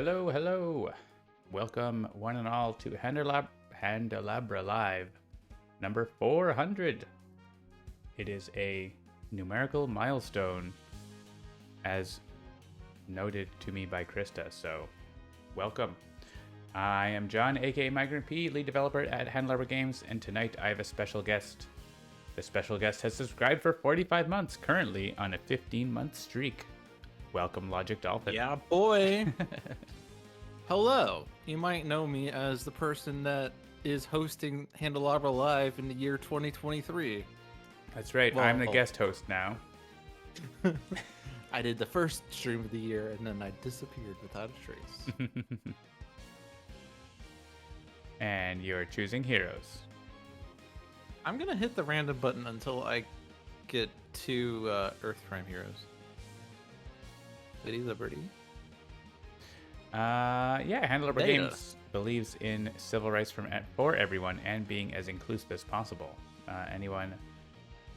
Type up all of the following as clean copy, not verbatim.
Hello, hello. Welcome one and all to Handelabra Live number 400. It is a numerical milestone as noted to me by Krista, so welcome. I am John, aka Migrant P, lead developer at Handelabra Games, and tonight I have a special guest. The special guest has subscribed for 45 months, currently on a 15-month streak. Welcome, Logic Dolphin. Yeah, boy. Hello. You might know me as the person that is hosting Handelabra Live in the year 2023. That's right. I'm the guest host now. I did the first stream of the year, and then I disappeared without a trace. And you're choosing heroes. I'm going to hit the random button until I get to Earth Prime Heroes. Lady Liberty. Handelabra Games believes in civil rights for everyone and being as inclusive as possible. Anyone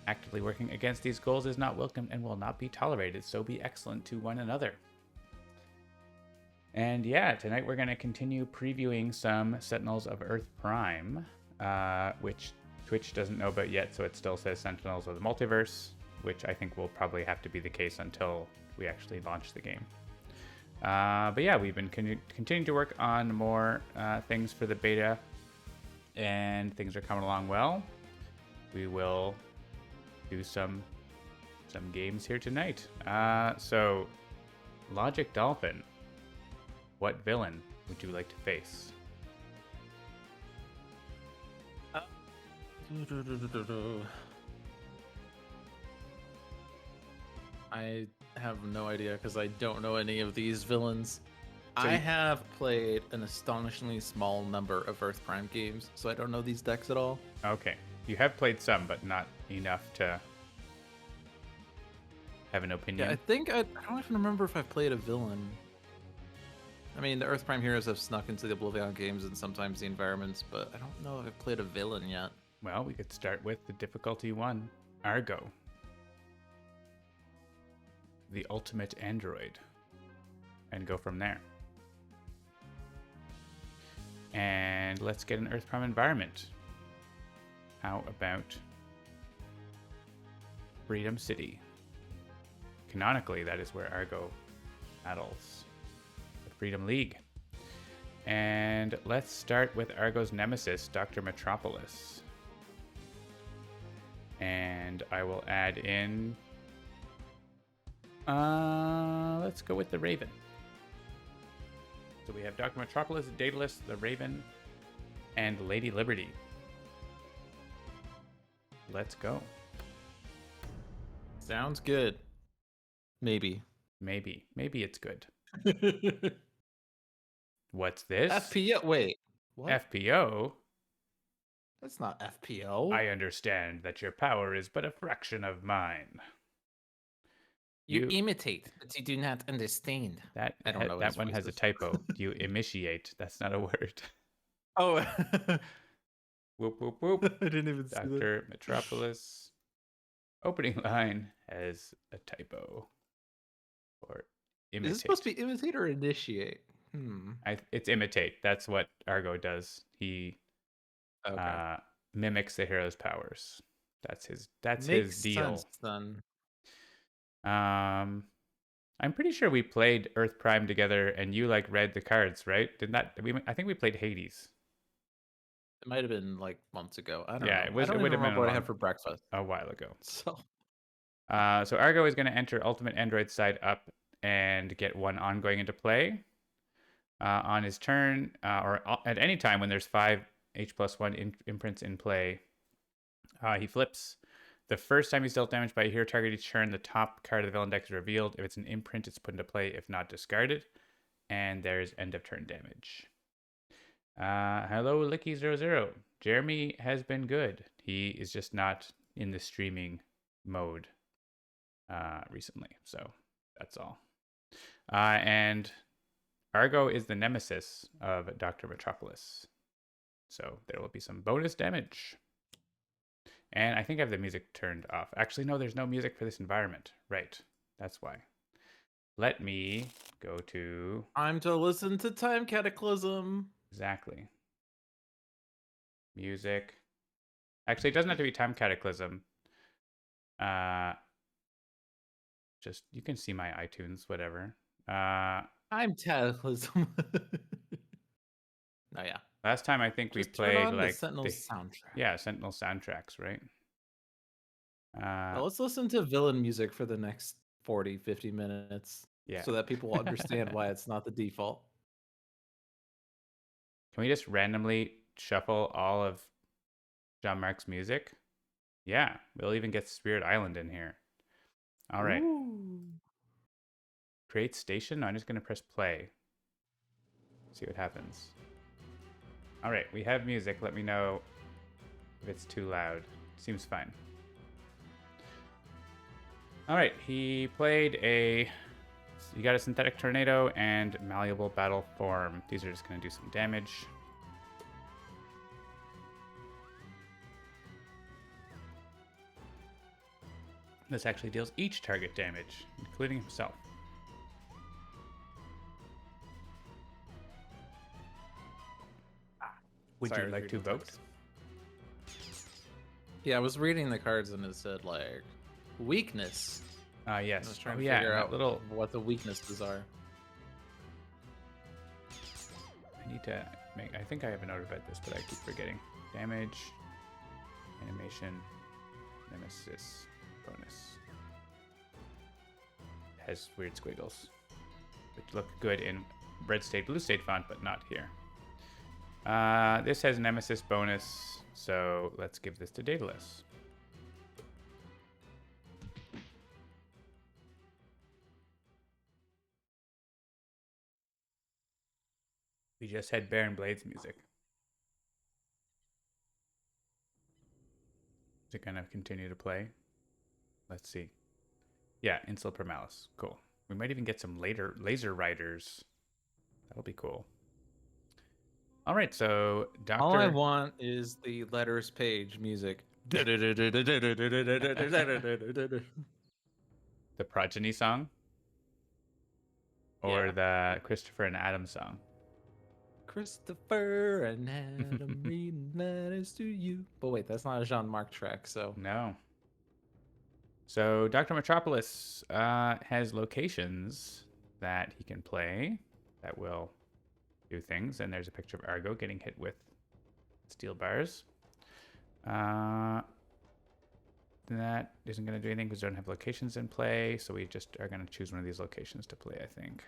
actively working against these goals is not welcome and will not be tolerated, so be excellent to one another. And tonight we're going to continue previewing some Sentinels of Earth Prime, which Twitch doesn't know about yet, so it still says Sentinels of the Multiverse, which I think will probably have to be the case until we actually launch the game. We've been continuing to work on more things for the beta, and things are coming along well. We will do some games here tonight. So, Logic Dolphin, what villain would you like to face? I have no idea because I don't know any of these villains. I have played an astonishingly small number of Earth Prime games, so I don't know these decks at all. Okay. You have played some, but not enough to have an opinion. Yeah, I don't even remember if I've played a villain. I mean, the Earth Prime heroes have snuck into the Oblivion games and sometimes the environments, but I don't know if I've played a villain yet. Well, we could start with the difficulty one, Argo, the ultimate android, and go from there. And let's get an Earth Prime environment. How about Freedom City? Canonically, that is where Argo battles the Freedom League. And let's start with Argo's nemesis, Dr. Metropolis. And I will add in... let's go with the Raven. So we have Dr. Metropolis, Daedalus, the Raven, and Lady Liberty. Let's go. Sounds good. Maybe. Maybe it's good. What's this? FPO. Wait. What? FPO? That's not FPO. I understand that your power is but a fraction of mine. You imitate, but you do not understand. That I don't know that one has a typo. You initiate. That's not a word. Oh. Whoop, whoop, whoop. I didn't even see that. Dr. Metropolis. Opening line has a typo. Or imitate. Is it supposed to be imitate or initiate? It's imitate. That's what Argo does. He mimics the hero's powers. That's his deal. Sense, then. I'm pretty sure we played Earth Prime together, and you read the cards, right? I think we played Hades. It might have been months ago. I don't know. It would have been remember what I had for breakfast a while ago. So Argo is going to enter Ultimate Android side up and get one ongoing into play. On his turn, or at any time when there's 5 H+1 imprints in play, he flips. The first time he's dealt damage by a hero target each turn, the top card of the villain deck is revealed. If it's an imprint, it's put into play. If not, discarded. And there's end of turn damage. Hello, Licky00. Jeremy has been good. He is just not in the streaming mode recently. So that's all. And Argo is the nemesis of Dr. Metropolis. So there will be some bonus damage. And I think I have the music turned off. Actually, no, there's no music for this environment. Right. That's why. let me go to Time to listen to Time Cataclysm. exactly music. Actually, it doesn't have to be Time Cataclysm. Uh, just you can see my iTunes, whatever. Time Cataclysm. Oh yeah. Last time I think we Just turn played on the like the Sentinel's soundtrack. yeah Sentinel soundtracks, right? Well, let's listen to villain music for the next 40, 50 minutes Yeah. so that people will understand why it's not the default. Can we just randomly shuffle all of Jean-Marc's music? Yeah, we'll even get Spirit Island in here. All right. Ooh. Create station. I'm just going to press play. See what happens. All right, we have music. Let me know if it's too loud. Seems fine. All right, he played a... You got a Synthetic Tornado and Malleable Battle Form. These are just going to do some damage. This actually deals each target damage, including himself. Would Sorry, I you was like to reading vote? text. Yeah, I was reading the cards and it said like weakness. Yes. I was trying Oh, to yeah, figure that out little... what the weaknesses are. I need to make... I think I have a note about this, but I keep forgetting. Damage, animation, nemesis, bonus. It has weird squiggles, which look good in red state, blue state font, but not here. This has nemesis bonus, so let's give this to Daedalus. We just had Baron Blades music. Is it gonna continue to play? Let's see. Yeah, Insul per Malice. Cool. We might even get some later laser riders. That'll be cool. All right, so Doctor. All I want is the letters page music. The Progeny song, or Yeah. the Christopher and Adam song. Christopher and Adam reading letters to you. But wait, that's not a Jean-Marc track, so. No. So Dr. Metropolis has locations that he can play that will do things, and there's a picture of Argo getting hit with steel bars. That isn't going to do anything because we don't have locations in play, so we just are going to choose one of these locations to play, I think.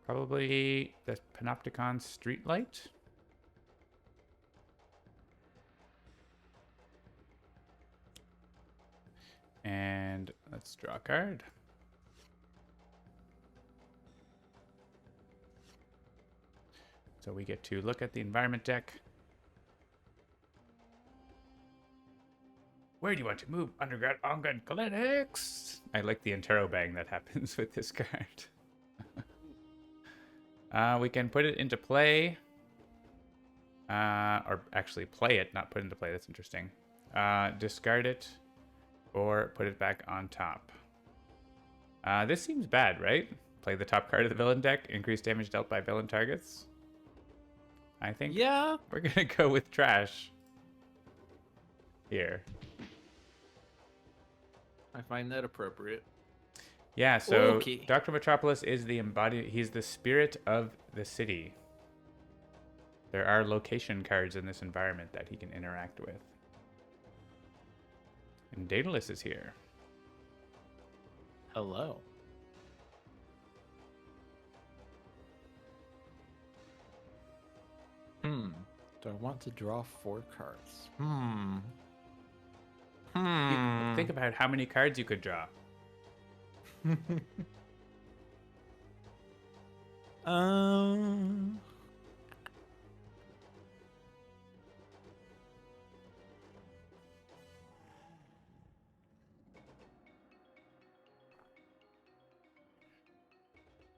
Probably the Panopticon Streetlight. And let's draw a card. So we get to look at the environment deck. Where do you want to move? Underground on-gun clinics. I like the interrobang that happens with this card. We can put it into play. Or actually play it, not put into play. That's interesting. Discard it. Or put it back on top. This seems bad, right? Play the top card of the villain deck. Increase damage dealt by villain targets. I think Yeah. we're going to go with trash here. I find that appropriate. Yeah, so Okay. Dr. Metropolis is the embodied... He's the spirit of the city. There are location cards in this environment that he can interact with. And Daedalus is here. Hello. Do I want to draw 4 cards? Think about how many cards you could draw.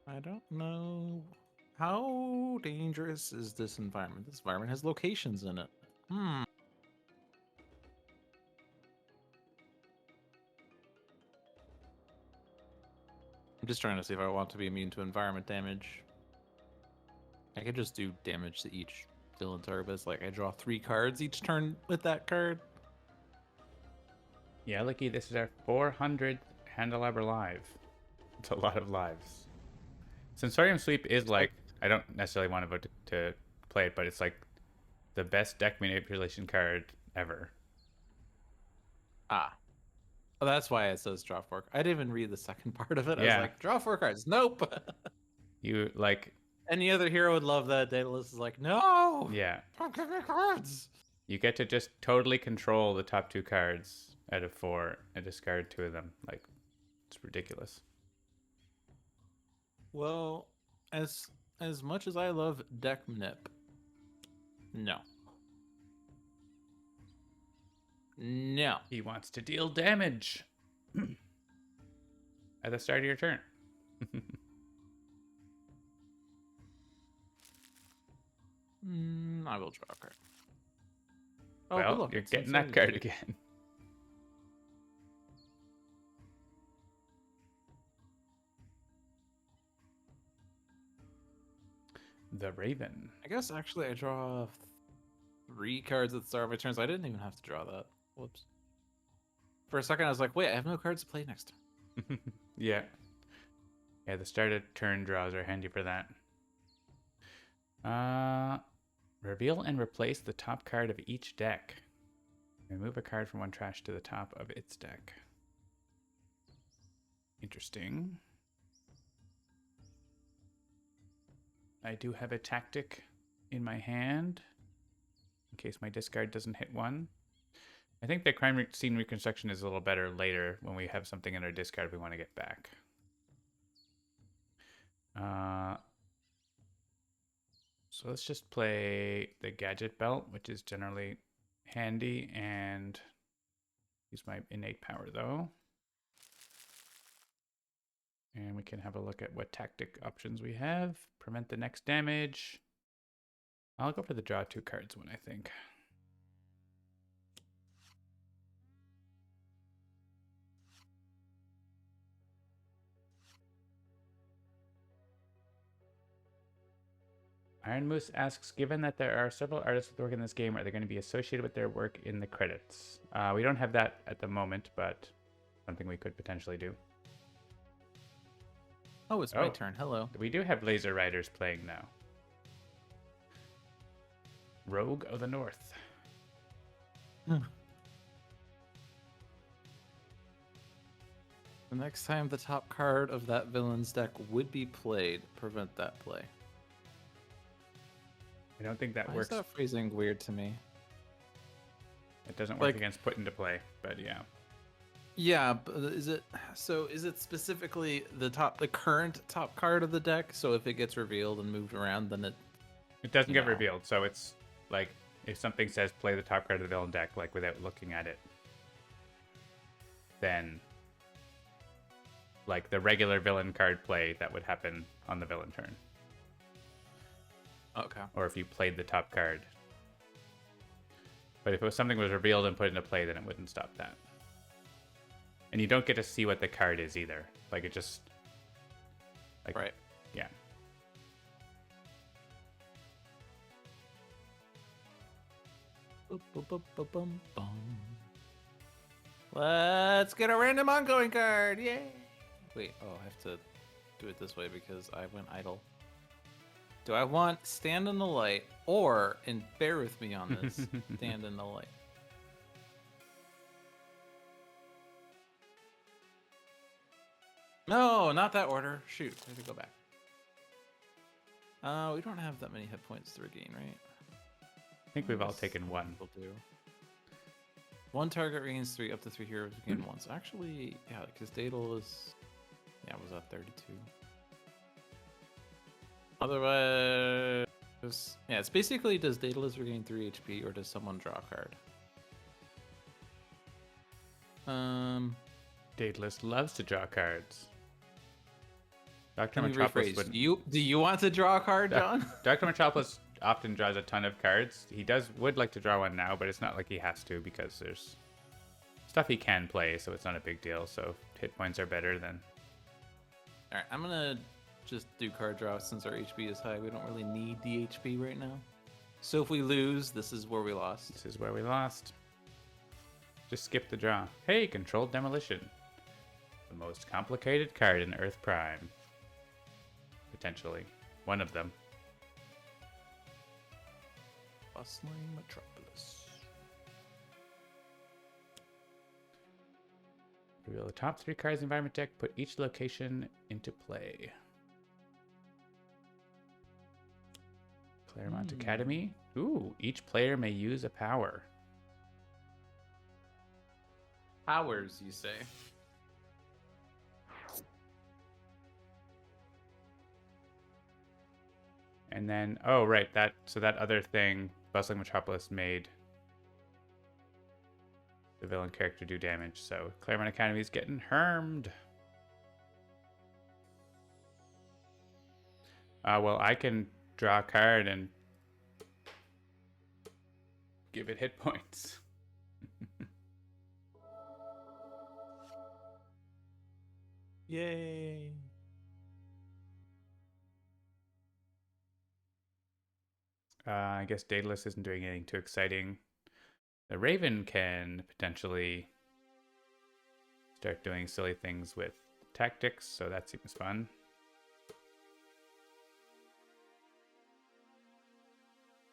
I don't know. How dangerous is this environment? This environment has locations in it. I'm just trying to see if I want to be immune to environment damage. I could just do damage to each villain target. But it's like I draw 3 cards each turn with that card. Yeah, Licky, this is our 400th Handelabra live. It's a lot of lives. Sensorium Sweep is like, I don't necessarily want to vote to play it, but it's like the best deck manipulation card ever. Ah. Oh, that's why it says draw 4. I didn't even read the second part of it. I Yeah. was like, draw 4 cards. Nope. You like... Any other hero would love that. Daedalus is like, no! Yeah. Don't give me cards! You get to just totally control the top 2 cards out of 4 and discard 2 of them. Like, it's ridiculous. Well, as much as I love deck manip, no. No. He wants to deal damage at the start of your turn. I will draw a card. Oh, Well, look, you're it's getting inside that card you. again. The Raven. I guess actually I draw 3 cards at the start of my turn, so I didn't even have to draw that. Whoops. For a second, I was like, wait, I have no cards to play next turn. Yeah. Yeah, the start of turn draws are handy for that. Reveal and replace the top card of each deck. Remove a card from one trash to the top of its deck. Interesting. I do have a tactic in my hand in case my discard doesn't hit one. I think the crime scene reconstruction is a little better later when we have something in our discard we want to get back. So let's just play the gadget belt, which is generally handy, and use my innate power though. And we can have a look at what tactic options we have. Prevent the next damage. I'll go for the draw 2 cards one, I think. Iron Moose asks, given that there are several artists with work in this game, are they going to be associated with their work in the credits? We don't have that at the moment, but something we could potentially do. Oh, it's my turn. Hello. We do have Laser Riders playing now. Rogue of the North. The next time the top card of that villain's deck would be played, prevent that play. I don't think that Why works. is that phrasing weird to me? It doesn't work Like- against put into play, but yeah. Yeah, but is it specifically the current top card of the deck? So if it gets revealed and moved around, then It doesn't get No. revealed, so it's like if something says play the top card of the villain deck, like without looking at it, then like the regular villain card play that would happen on the villain turn. okay. Or if you played the top card. But if it was something was revealed and put into play, then it wouldn't stop that. And you don't get to see what the card is either. Like it just like Right. yeah. Boop, boop, boop, boop, boom, boom. Let's get a random ongoing card. Yay! Wait, I have to do it this way because I went idle. Do I want stand in the light or, and bear with me on this, stand in the light? No, not that order. Shoot, I have to go back. We don't have that many hit points to regain, right? I think we've all taken one. People do. One target regains 3, up to 3 heroes regain once. Actually, yeah, because Daedalus, was at 32. Otherwise, yeah, it's basically does Daedalus regain 3 HP or does someone draw a card? Daedalus loves to draw cards. Dr. Let me Metropolis rephrase. would Do you want to draw a card, John? Dr. Metropolis often draws a ton of cards. He would like to draw one now, but it's not like he has to because there's stuff he can play, so it's not a big deal. So hit points are better than All right, I'm gonna just do card draw since our HP is high. We don't really need the HP right now. So if we lose, this is where we lost. This is where we lost. Just skip the draw. Hey, Controlled Demolition. The most complicated card in Earth Prime. Potentially. One of them. Bustling Metropolis. Reveal the top 3 cards in environment deck. Put each location into play. Claremont Academy. Ooh, each player may use a power. Powers, you say? And then, oh, right, that other thing, Bustling Metropolis, made the villain character do damage. So Claremont Academy is getting hermed. Well, I can draw a card and give it hit points. Yay! I guess Daedalus isn't doing anything too exciting. The Raven can potentially start doing silly things with tactics, so that seems fun.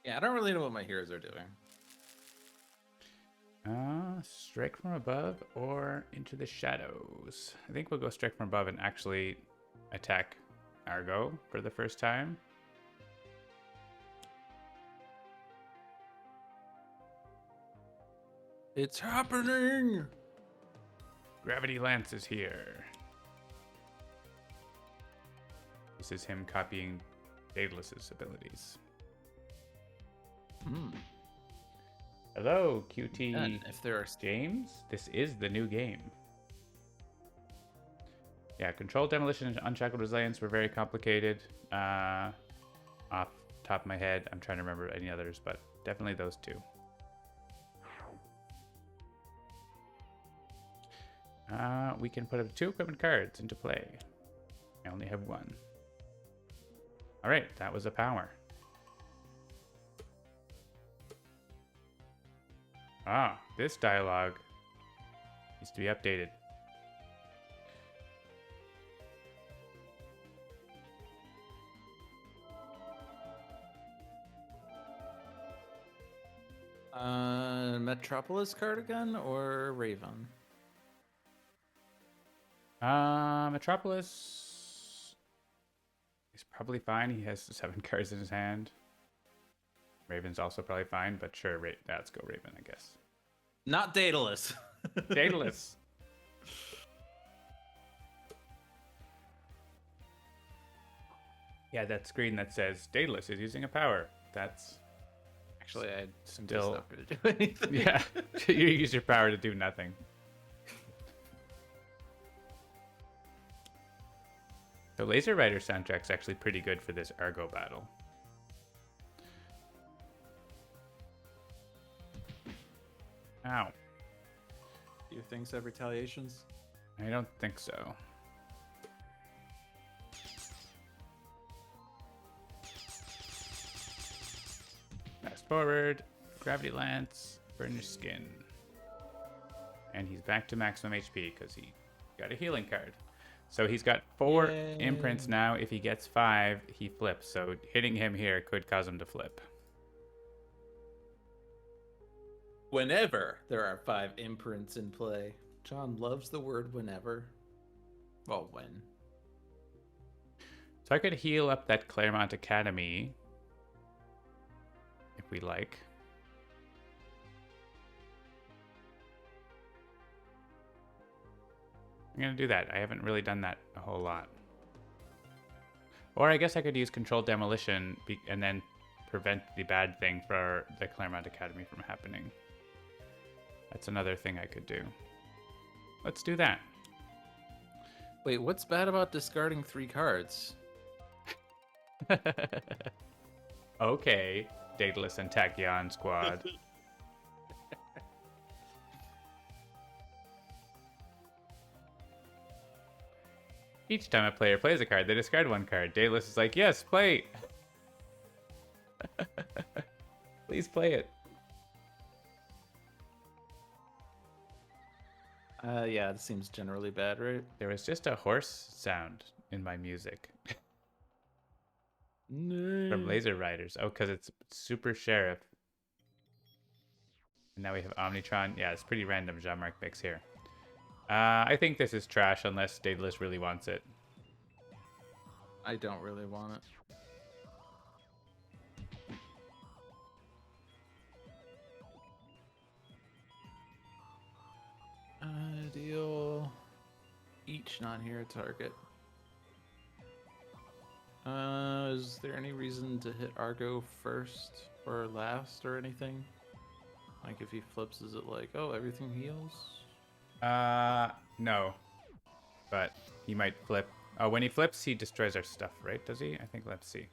Yeah, I don't really know what my heroes are doing. Strike from above or into the shadows. I think we'll go strike from above and actually attack Argo for the first time. It's happening! Gravity Lance is here. This is him copying Daedalus's abilities. Hello, QT And if there are James. This is the new game. Yeah, Controlled Demolition and Unshackled Resilience were very complicated. Off top of my head, I'm trying to remember any others, but definitely those two. We can put up 2 equipment cards into play. I only have 1. All right, that was a power. Ah, this dialogue needs to be updated. Metropolis Cardigan or Raven? Metropolis is probably fine. He has 7 cards in his hand. Raven's also probably fine, but sure, let's go Raven, I guess. Not Daedalus. Daedalus. Yeah, that screen that says Daedalus is using a power. That's Actually, I still not going to do anything. yeah. You use your power to do nothing. The Laser Rider soundtrack's actually pretty good for this Argo battle. Ow. Do you think have retaliations? I don't think so. Fast forward, Gravity Lance, burn your skin. And he's back to maximum HP because he got a healing card. So he's got 4 imprints now. If he gets 5, he flips. So hitting him here could cause him to flip. Whenever there are 5 imprints in play. John loves the word whenever. Well, when. So I could heal up that Claremont Academy if we like. I'm going to do that. I haven't really done that a whole lot. Or I guess I could use Controlled Demolition and then prevent the bad thing for the Claremont Academy from happening. That's another thing I could do. Let's do that. Wait, what's bad about discarding 3 cards? Okay, Daedalus and Tachyon squad. Each time a player plays a card, they discard one card. Daedalus is like, yes, play. Please play it. Yeah, it seems generally bad, right? There was just a horse sound in my music. From Laser Riders. Oh, because it's Super Sheriff. And now we have Omnitron. Yeah, it's pretty random Jean Marc mix here. I think this is trash unless Daedalus really wants it. I don't really want it. Deal each non-hero target. Is there any reason to hit Argo first or last or anything? Like if he flips, is it like, oh, everything heals? No. But he might flip. Oh, when he flips, he destroys our stuff, right? Does he? I think, let's see.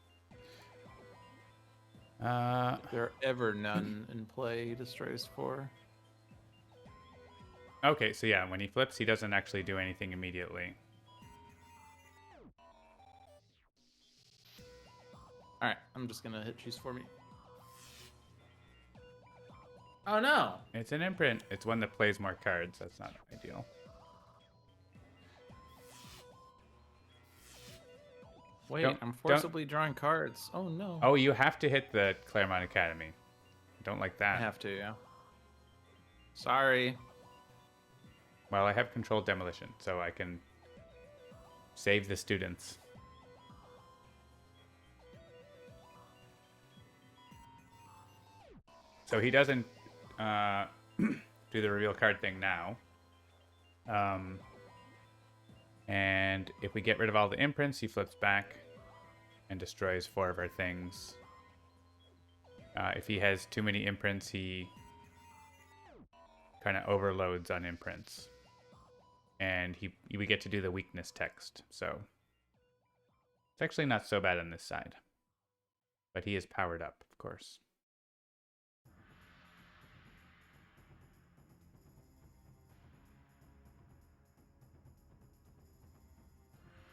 There are ever none in play he destroys for. Okay, so yeah, when he flips, he doesn't actually do anything immediately. Alright, I'm just gonna hit choose for me. Oh no! It's an imprint. It's one that plays more cards. That's not ideal. Wait, I'm forcibly drawing cards. Oh no. Oh, you have to hit the Claremont Academy. Don't like that. I have to, yeah. Sorry. Well, I have controlled demolition, so I can save the students. So he doesn't do the reveal card thing now. And if we get rid of all the imprints, he flips back and destroys 4 of our things. If he has too many imprints, he kind of overloads on imprints. And we get to do the weakness text, so it's actually not so bad on this side. But he is powered up, of course.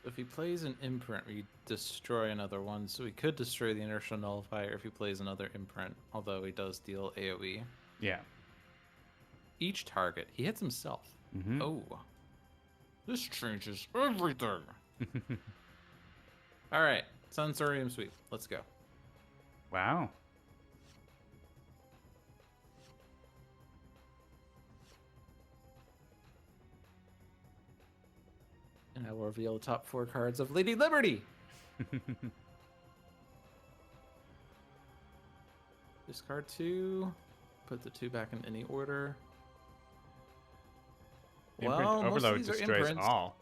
If he plays an imprint, we destroy another one, so he could destroy the inertial nullifier if he plays another imprint, although he does deal AoE. Yeah. Each target, he hits himself. Mm-hmm. Oh. This changes everything. Alright, Sensorium Sweep. Let's go. Wow. And I will reveal the top 4 cards of Lady Liberty. Discard 2. Put the 2 back in any order. Imprint Well, most of overload these are destroys imprints. all.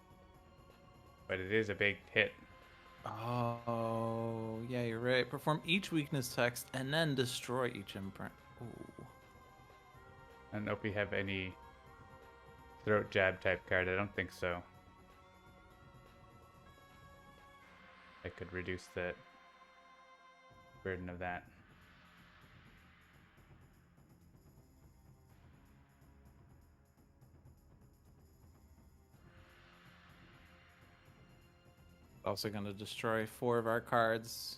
But it is a big hit. Oh, yeah, you're right. Perform each weakness text and then destroy each imprint. Ooh. I don't know if we have any throat jab type card. I don't think so. I could reduce the burden of that. Also going to destroy 4 of our cards.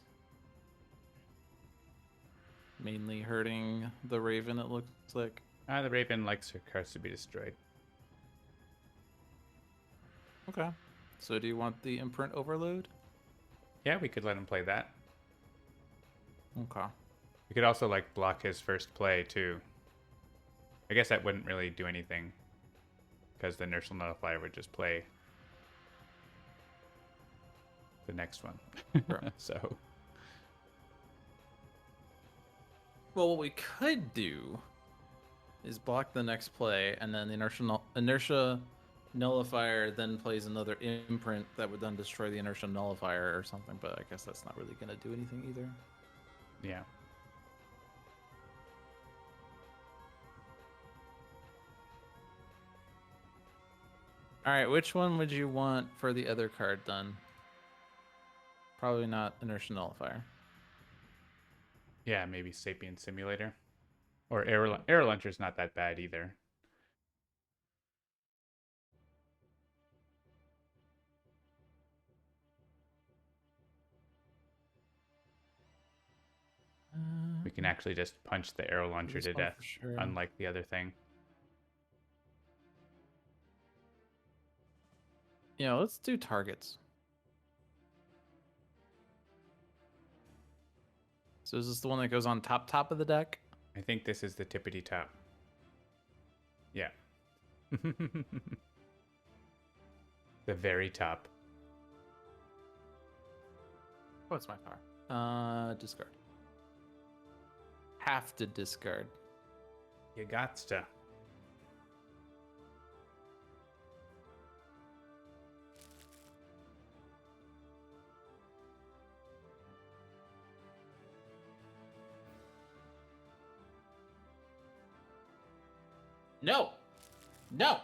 Mainly hurting the Raven, it looks like. The Raven likes her cards to be destroyed. Okay. So do you want the imprint overload? Yeah, we could let him play that. Okay. We could also, like, block his first play, too. I guess that wouldn't really do anything, because the inertial nullifier would just play the next one. Sure. So. Well, what we could do is block the next play, and then the inertia nullifier then plays another imprint that would then destroy the inertia nullifier or something, but I guess that's not really going to do anything either. Yeah. Alright, which one would you want for the other card then? Probably not inertia nullifier. Yeah, maybe Sapient Simulator. Or Air Launcher's not that bad either. we can actually just punch the arrow launcher This to one death, for sure. unlike the other thing. Yeah, let's do targets. So is this the one that goes on top of the deck? I think this is the tippity top. Yeah. The very top. What's my power? Discard. Have to discard. You gots to. No! No!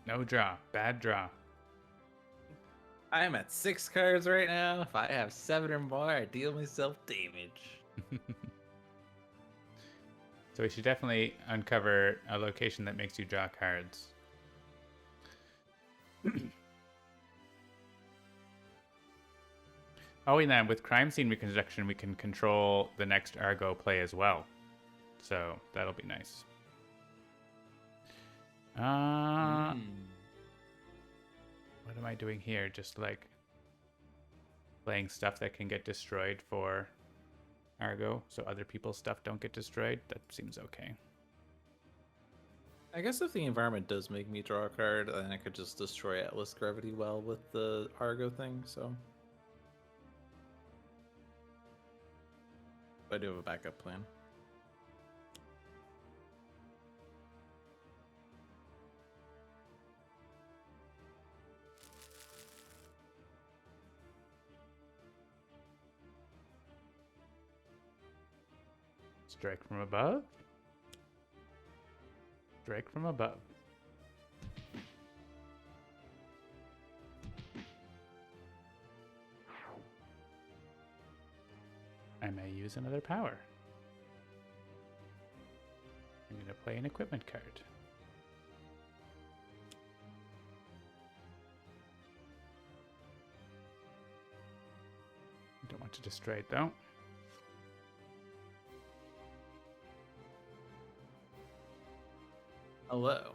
No draw. Bad draw. I am at 6 cards right now. If I have 7 or more, I deal myself damage. So we should definitely uncover a location that makes you draw cards. Oh, and then with crime scene reconstruction, we can control the next Argo play as well. So that'll be nice. What am I doing here? Just like playing stuff that can get destroyed for Argo, so other people's stuff don't get destroyed. That seems okay. I guess if the environment does make me draw a card, then I could just destroy Atlas Gravity Well with the Argo thing, so. I do have a backup plan. Strike from above. Strike from above. I may use another power. I'm going to play an equipment card. I don't want to destroy it though. Hello.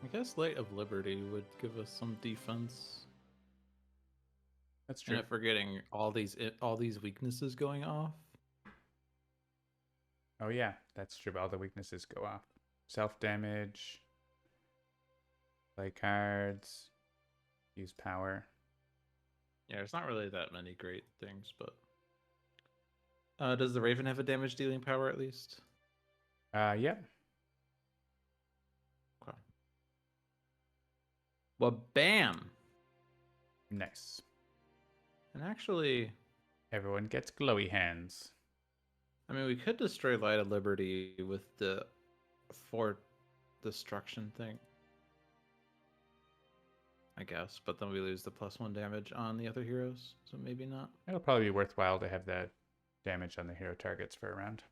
I guess Light of Liberty would give us some defense. That's And true. if we're getting all these weaknesses going off. Oh yeah, that's true. All the weaknesses go off. Self-damage. Play cards. Use power. Yeah, there's not really that many great things, but does the Raven have a damage dealing power at least? Yep. Okay. Well, bam! Nice. And actually, Everyone gets glowy hands. I mean, we could destroy Light of Liberty with the Fort Destruction thing. I guess, but then we lose the +1 damage on the other heroes, so maybe not. It'll probably be worthwhile to have that damage on the hero targets for a round.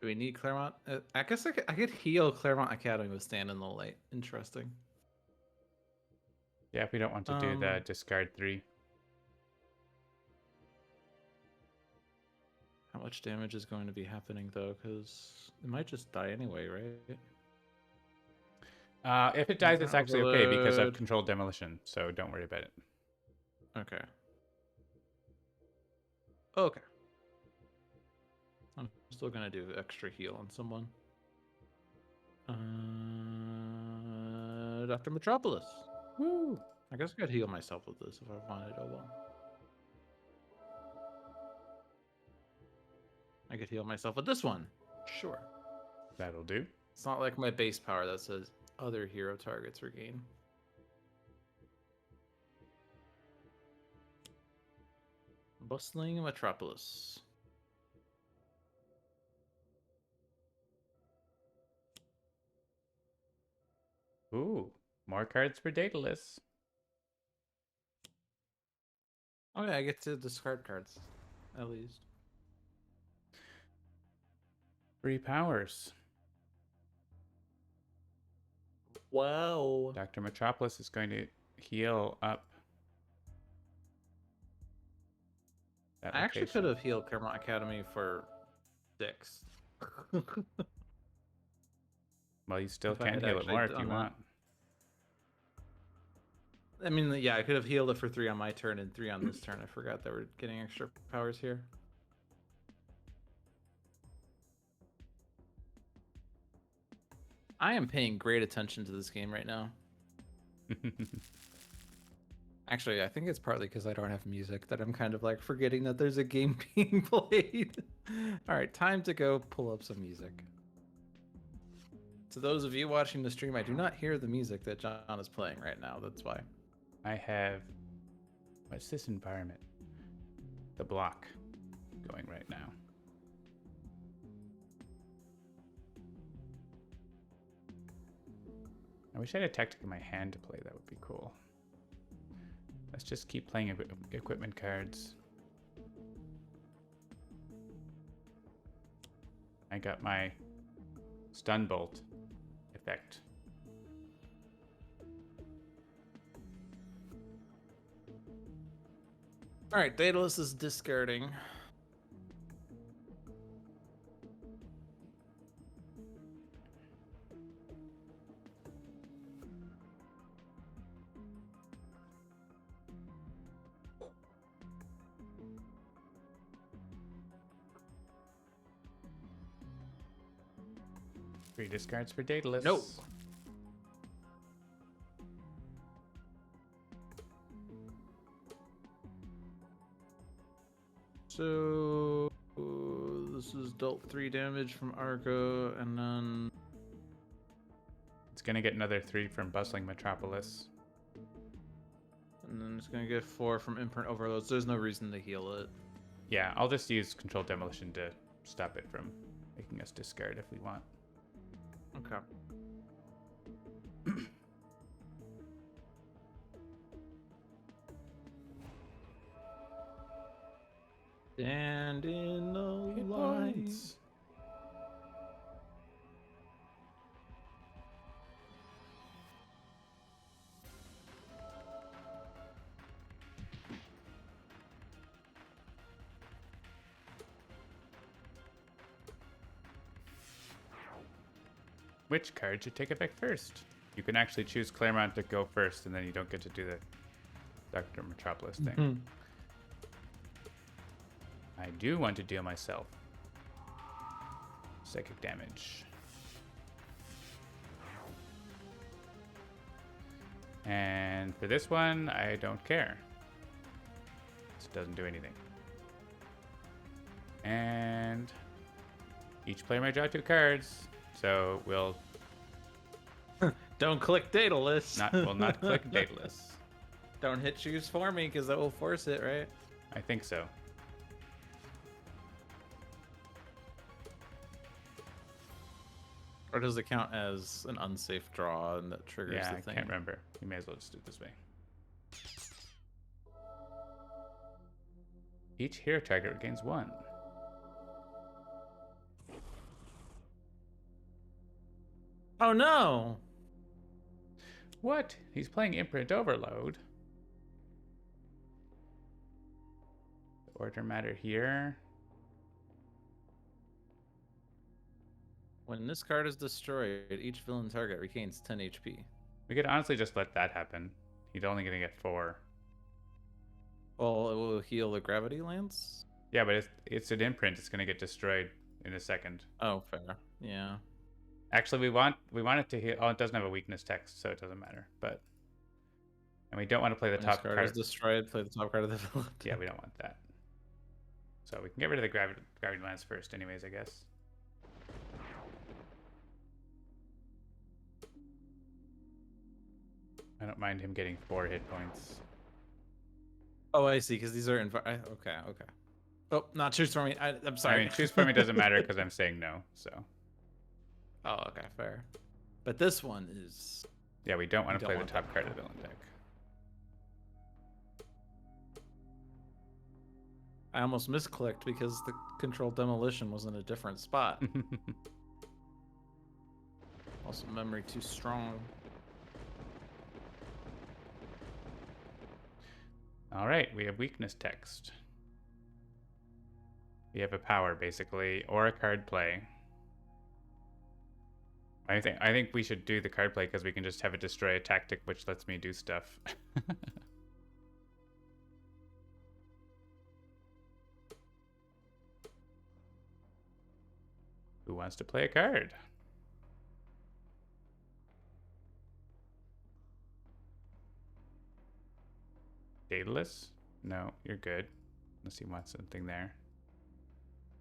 Do we need Claremont? I guess I could heal Claremont Academy with Stand in the Light. Interesting. Yeah, if we don't want to do the discard 3. How much damage is going to be happening though? Because it might just die anyway, right? If it dies, it's actually okay because of Overload. controlled demolition, so don't worry about it. Okay. Okay. I'm still gonna do extra heal on someone. Dr. Metropolis. Woo! I guess I could heal myself with this if I wanted. Oh well. I could heal myself with this one. Sure. That'll do. It's not like my base power that says other hero targets regain. Bustling Metropolis. Ooh, more cards for Daedalus. Oh yeah, I get to discard cards, at least. 3 powers. Wow. Dr. Metropolis is going to heal up that I actually could location. have healed Claremont Academy for 6. Well, you still If I can had heal it actually more if you done that. want. I mean, yeah, I could have healed it for 3 on my turn and 3 on this turn. I forgot that we're getting extra powers here. I am paying great attention to this game right now. Actually, I think it's partly because I don't have music that I'm kind of like forgetting that there's a game being played. All right, time to go pull up some music. To those of you watching the stream, I do not hear the music that John is playing right now. That's why. I have, what's this environment? The block going right now. I wish I had a tactic in my hand to play. That would be cool. Let's just keep playing equipment cards. I got my stun bolt effect. All right, Daedalus is discarding. Three discards for Daedalus. No. So this is dealt 3 damage from Argo, and then It's gonna get another 3 from Bustling Metropolis. it's gonna get 4 from Imprint Overloads. There's no reason to heal it. Yeah, I'll just use Controlled Demolition to stop it from making us discard if we want. Okay. Stand in the light. Which card should take effect first? You can actually choose Claremont to go first, and then you don't get to do the Dr. Metropolis thing. I do want to deal myself psychic damage. And for this one, I don't care. This doesn't do anything. And each player may draw 2 cards, so we'll Don't click Daedalus. we'll not click Daedalus. Don't hit choose for me because that will force it, right? I think so. Or does it count as an unsafe draw and that triggers Yeah, the I thing? can't remember. You may as well just do it this way. Each hero target regains 1. Oh no! What? He's playing Imprint Overload. Order matter here. When this card is destroyed, each villain target regains 10 HP. We could honestly just let that happen. He's only gonna get 4. Well, it will heal the gravity lance? Yeah, but it's an imprint. It's gonna get destroyed in a second. Oh, fair. Yeah. Actually, we want it to heal. Oh, it doesn't have a weakness text, so it doesn't matter. But and we don't want to play the When top this card is destroyed, play the top card of the villain. Yeah, we don't want that. So we can get rid of the gravity lance first, anyways, I guess. I don't mind him getting 4 hit points. Oh, I see, because these are okay, okay. Oh, not choose for me. I'm sorry. I mean, choose for me doesn't matter because I'm saying no. So Oh, okay, fair. But this one is. yeah, we don't want to don't play the want top that card of the villain deck. I almost misclicked because the controlled demolition was in a different spot. Also, memory too strong. All right, we have weakness text. We have a power, basically, or a card play. I think we should do the card play because we can just have it destroy a tactic, which lets me do stuff. Who wants to play a card? Daedalus? No, you're good. Unless you want something there.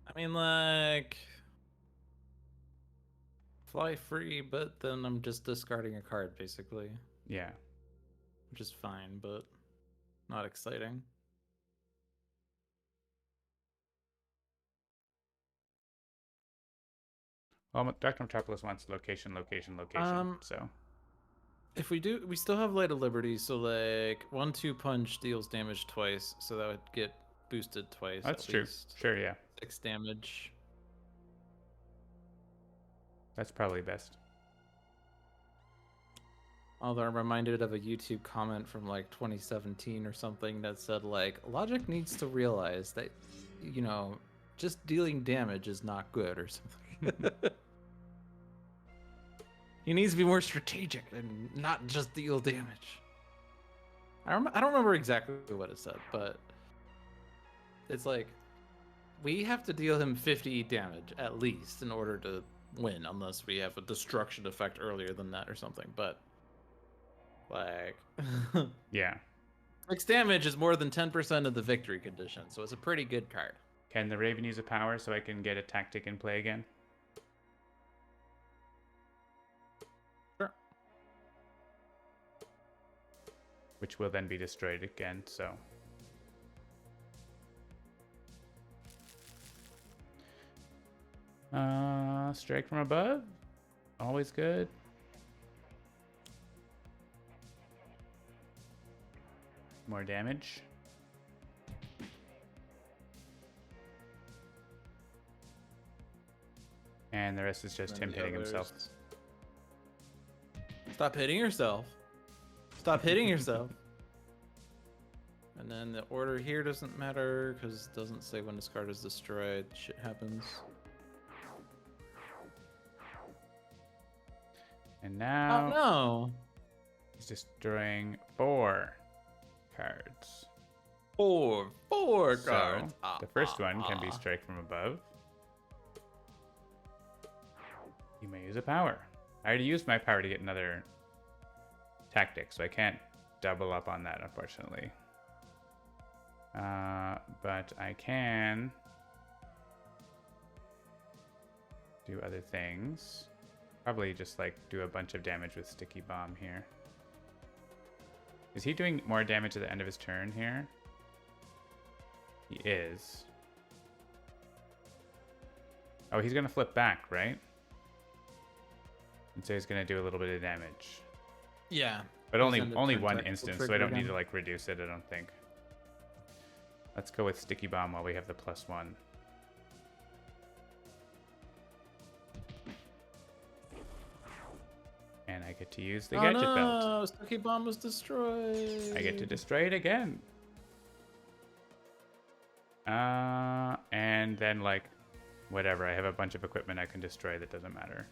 I mean, like, fly free, but then I'm just discarding a card, basically. Yeah. Which is fine, but not exciting. Well, Dr. Metropolis wants location, so. If we do, we still have Light of Liberty, so like 1/2 punch deals damage twice, so that would get boosted twice. That's true. Least. Sure, yeah. 6 damage. That's probably best. Although I'm reminded of a YouTube comment from like 2017 or something that said like Logic needs to realize that, you know, just dealing damage is not good or something. He needs to be more strategic and not just deal damage. I don't remember exactly what it said, but it's like we have to deal him 50 damage at least in order to win, unless we have a destruction effect earlier than that or something. But like, yeah, 6 damage is more than 10% of the victory condition, so it's a pretty good card. Can the Raven use a power so I can get a tactic in play again? Sure. Which will then be destroyed again, so. Strike from above. Always good. More damage. And the rest is just him hitting himself. Stop hitting yourself. Stop hitting yourself. And then the order here doesn't matter because it doesn't say when this card is destroyed. Shit happens. And now Oh no! he's destroying 4 cards. Four So, cards. the first one can be strike from above. You may use a power. I already used my power to get another tactic, so I can't double up on that, unfortunately. But I can do other things. Probably just like do a bunch of damage with Sticky Bomb here. Is he doing more damage at the end of his turn here? He is. Oh, he's gonna flip back, right? And so he's gonna do a little bit of damage. Yeah. But only one instance, so I don't need to like reduce it, I don't think. Let's go with Sticky Bomb while we have the +1. And I get to use the gadget belt. Oh no! Sticky Bomb was destroyed. I get to destroy it again. And then like, whatever, I have a bunch of equipment I can destroy that doesn't matter.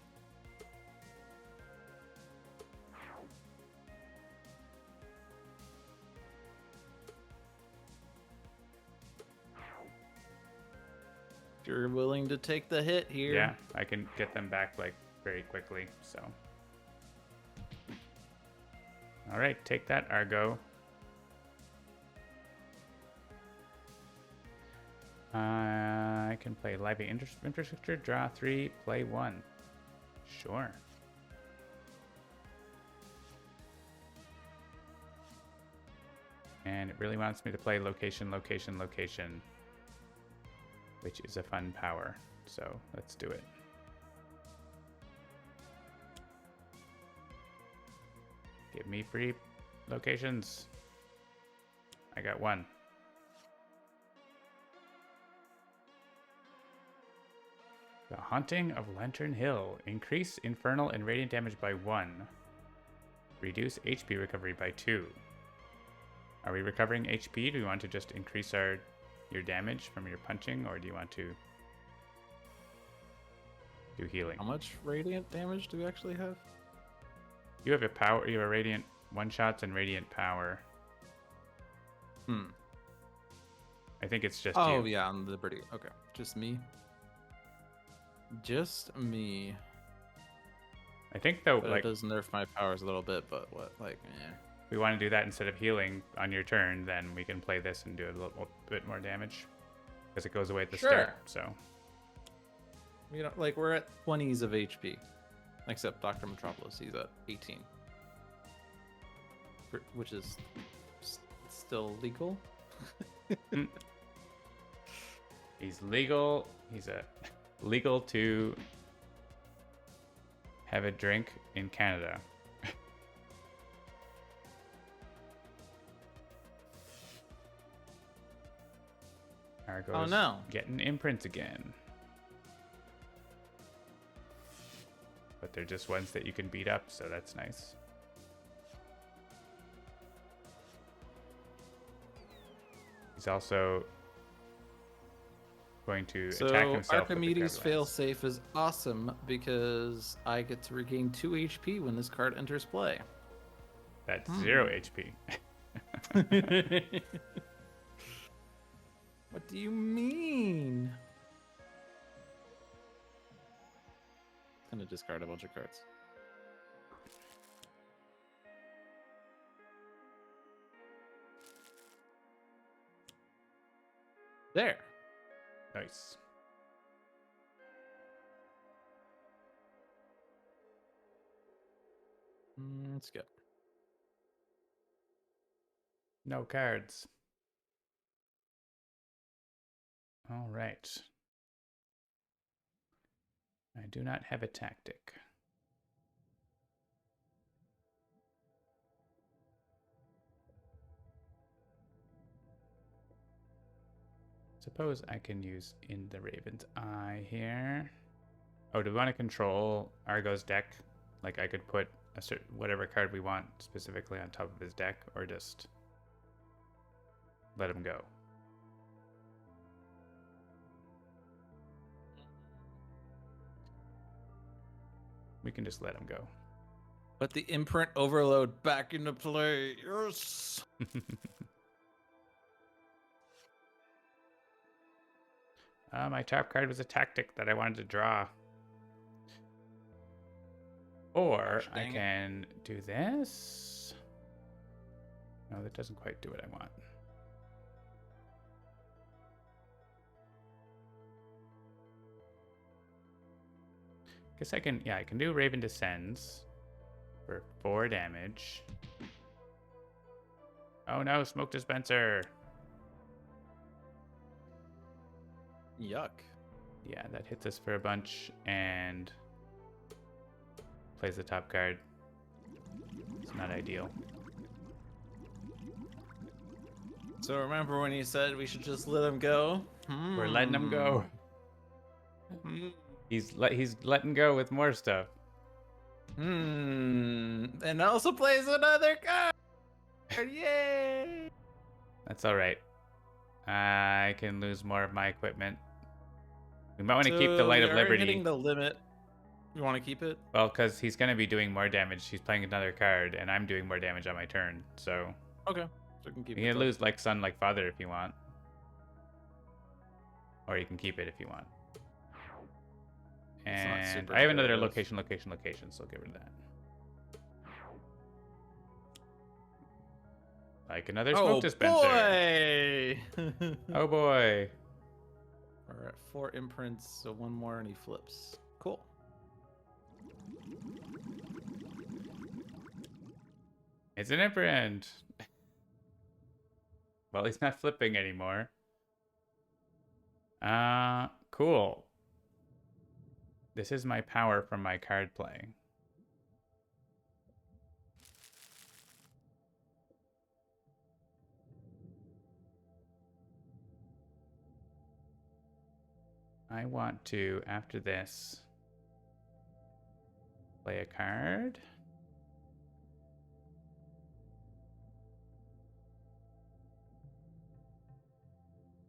If you're willing to take the hit here. Yeah, I can get them back like very quickly, so. All right, take that, Argo. I can play Live Infrastructure, draw 3, play 1. Sure. And it really wants me to play location, which is a fun power. So let's do it. Give me free locations. I got 1. The Haunting of Lantern Hill. Increase infernal and radiant damage by 1. Reduce HP recovery by 2. Are we recovering HP? Do we want to just increase your damage from your punching, or do you want to do healing? How much radiant damage do we actually have? You have a power. You have a radiant one shots and radiant power. I think it's just you. Oh yeah, on Liberty. Okay, just me. Just me. I think though, But like it does nerf my powers a little bit. But what? Like, we want to do that instead of healing on your turn, then we can play this and do a little bit more damage because it goes away at the start. So, you know, like we're at 20s of HP, except Dr. Metropolis, he's at 18, which is still legal. He's legal. He's legal to have a drink in Canada. Argo's getting imprints again. But they're just ones that you can beat up, so that's nice. He's also going to attack himself. So Archimedes failsafe is awesome because I get to regain 2 HP when this card enters play. That's 0 HP. What do you mean? I'm gonna discard a bunch of cards. There. Nice. Let's go. No cards. All right. I do not have a tactic. Suppose I can use In the Raven's Eye here. Oh, do we want to control Argo's deck? Like I could put a certain whatever card we want specifically on top of his deck, or just let him go. We can just let him go. Put the imprint overload back into play. Yes. My top card was a tactic that I wanted to draw. Or I can do this. No, that doesn't quite do what I want. Guess I can, yeah, I can do Raven Descends for 4 damage. Oh no, Smoke Dispenser. Yuck. Yeah, that hits us for a bunch and plays the top card. It's not ideal. So remember when you said we should just let him go? We're letting him go. He's letting go with more stuff. And also plays another card. Yay! That's all right. I can lose more of my equipment. We might want to keep the Light of Liberty. Hitting the limit. You want to keep it? Well, because he's going to be doing more damage. He's playing another card, and I'm doing more damage on my turn. So okay, so we can keep it. You can lose like Son, like Father if you want, or you can keep it if you want. And I have another location, so I'll get rid of that. Like another Smoke Dispenser. Boy! Oh boy. We're at 4 imprints, so 1 more and he flips. Cool. It's an imprint. Well, he's not flipping anymore. Cool. This is my power from my card play. I want to, after this, play a card.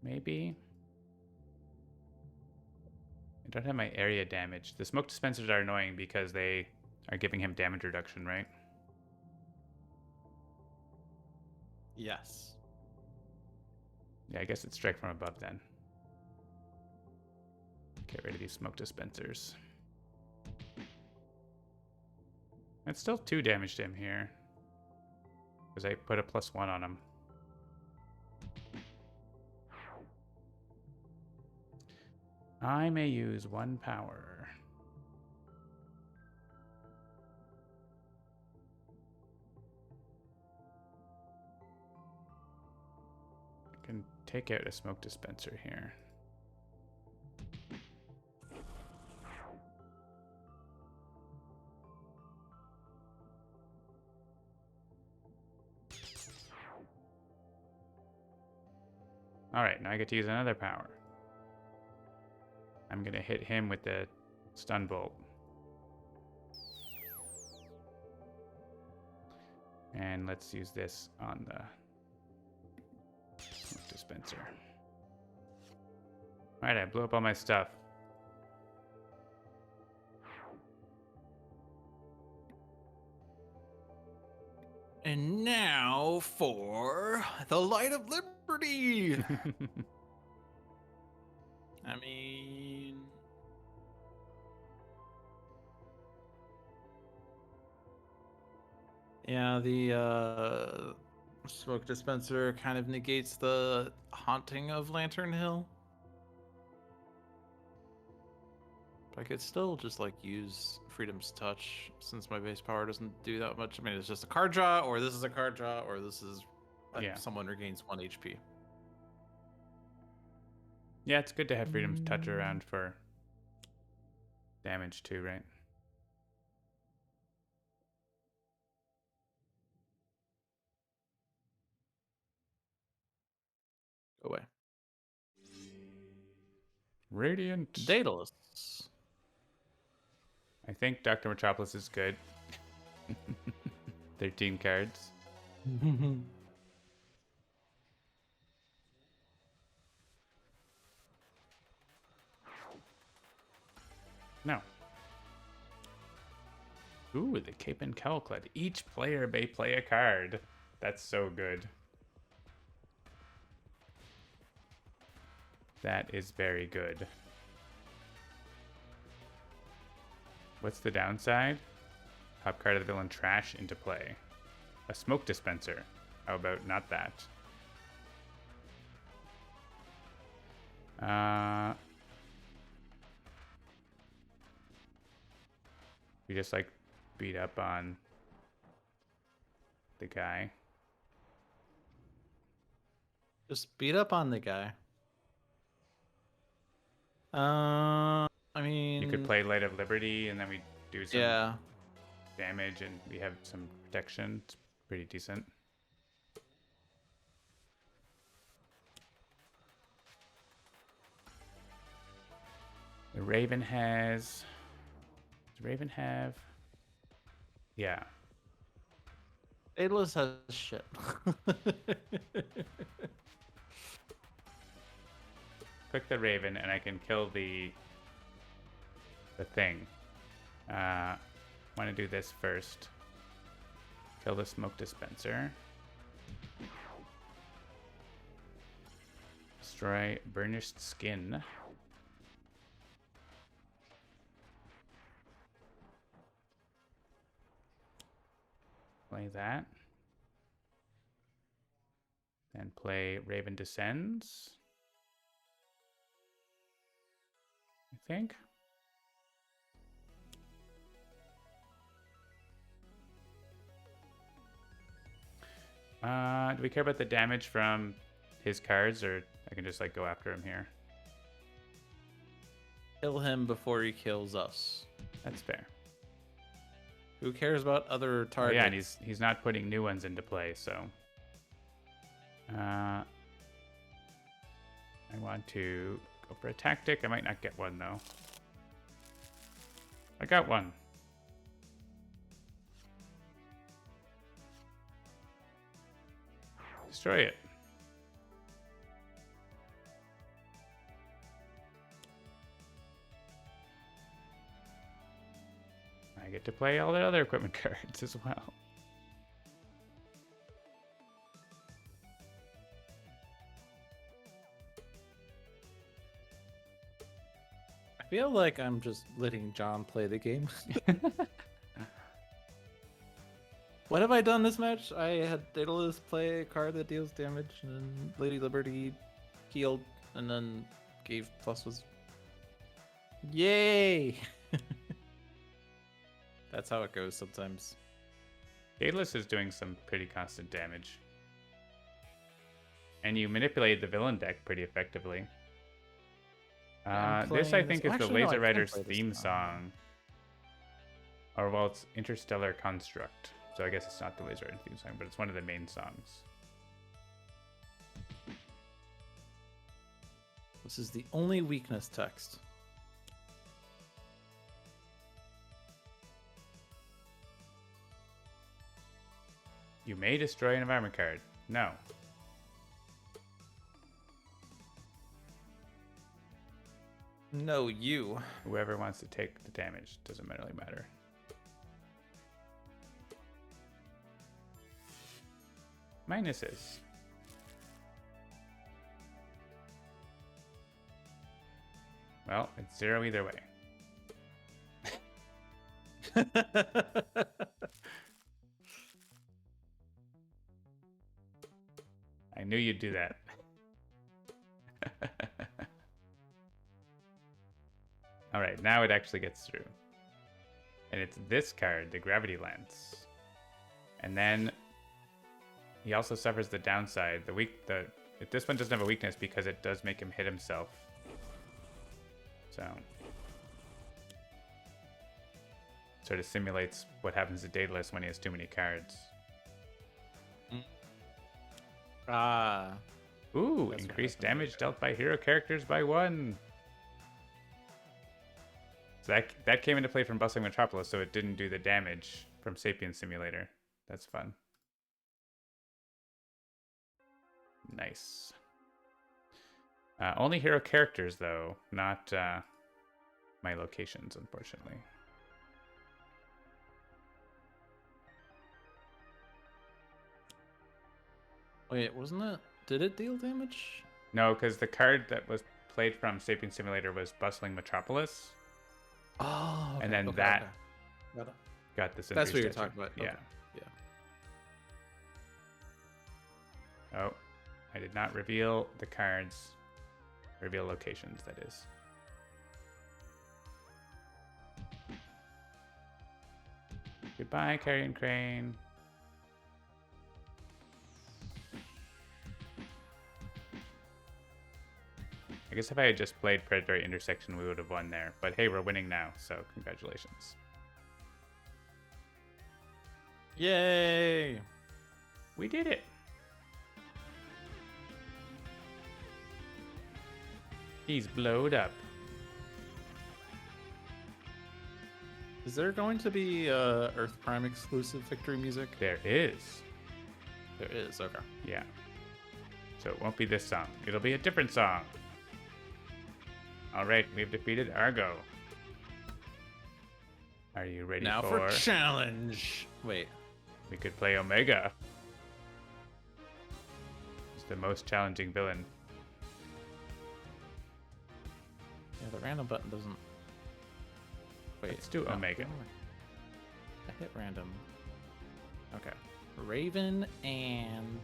maybe. I don't have my area damage. The smoke dispensers are annoying because they are giving him damage reduction, right? Yes. Yeah, I guess it's strike from above then. Get rid of these smoke dispensers. It's still 2 damage to him here. Because I put a +1 on him. I may use 1 power. I can take out a smoke dispenser here. Alright, now I get to use another power. I'm gonna hit him with the stun bolt. And let's use this on the smoke dispenser. Alright, I blew up all my stuff. And now for the Light of Liberty. I mean, yeah, the smoke dispenser kind of negates the haunting of Lantern Hill. But I could still just like use Freedom's Touch since my base power doesn't do that much. I mean, it's just a card draw, or this is a card draw, or this is Yeah. someone regains 1 HP. Yeah, it's good to have Freedom's Touch around for damage too, right? Go away. Radiant. Daedalus. I think Dr. Metropolis is good. 13 cards. No. Ooh, the Cape and Cowlclad. Each player may play a card. That's so good. That is very good. What's the downside? Top card of the villain trash into play. A smoke dispenser. How about not that? We just like beat up on the guy. Just beat up on the guy. I mean, You could play Light of Liberty and then we do some yeah. damage and we have some protection. It's pretty decent. The Raven has... Does Raven have... Yeah. Daedalus has shit. Click the Raven and I can kill the thing. Want to do this first. Kill the smoke dispenser. Destroy burnished skin. Play that. Then play Raven Descends. I think. Do we care about the damage from his cards, or I can just like go after him here? Kill him before he kills us. That's fair. Who cares about other Oh, targets? yeah, and he's not putting new ones into play, so I want to go for a tactic. I might not get one though. I got one. Destroy it. to play all the other equipment cards as well. I feel like I'm just letting John play the game. What have I done this match? I had Daedalus play a card that deals damage, and then Lady Liberty healed, and then gave plus was. Yay! That's how it goes sometimes. Daedalus is doing some pretty constant damage. And you manipulated the villain deck pretty effectively. This, I think, is the Laser Rider's theme song. Or, well, it's Interstellar Construct. So I guess it's not the Laser Rider theme song, but it's one of the main songs. This is the only weakness text. You may destroy an environment card. No. No, you. Whoever wants to take the damage, doesn't really matter. Minuses. Well, it's 0 either way. I knew you'd do that. All right, now it actually gets through. And it's this card, the Gravity Lance. And then he also suffers the downside. This one doesn't have a weakness because it does make him hit himself. So sort of simulates what happens to Daedalus when he has too many cards. Ooh, increased damage dealt by hero characters by 1. So that came into play from Bustling Metropolis, so it didn't do the damage from Sapien Simulator. That's fun. Nice. Only hero characters, though, not my locations, unfortunately. Wait, wasn't it? Did it deal damage? No, because the card that was played from Sapien Simulator was Bustling Metropolis. Oh, okay, and then okay, that okay. got this. That's what you're damage. talking about. Yeah. Okay. Yeah. Oh, I did not reveal the cards. Reveal locations, that is. Goodbye, Carrion Crane. I guess if I had just played Predatory Intersection, we would have won there. But hey, we're winning now, so congratulations. Yay! We did it. He's blowed up. Is there going to be Earth Prime exclusive victory music? There is. There is, okay. Yeah. So it won't be this song. It'll be a different song. All right, we've defeated Argo. Are you ready now for challenge? Wait. We could play Omega. He's the most challenging villain. Yeah, the random button doesn't... Wait. Let's do Omega. I hit random. Okay. Raven and...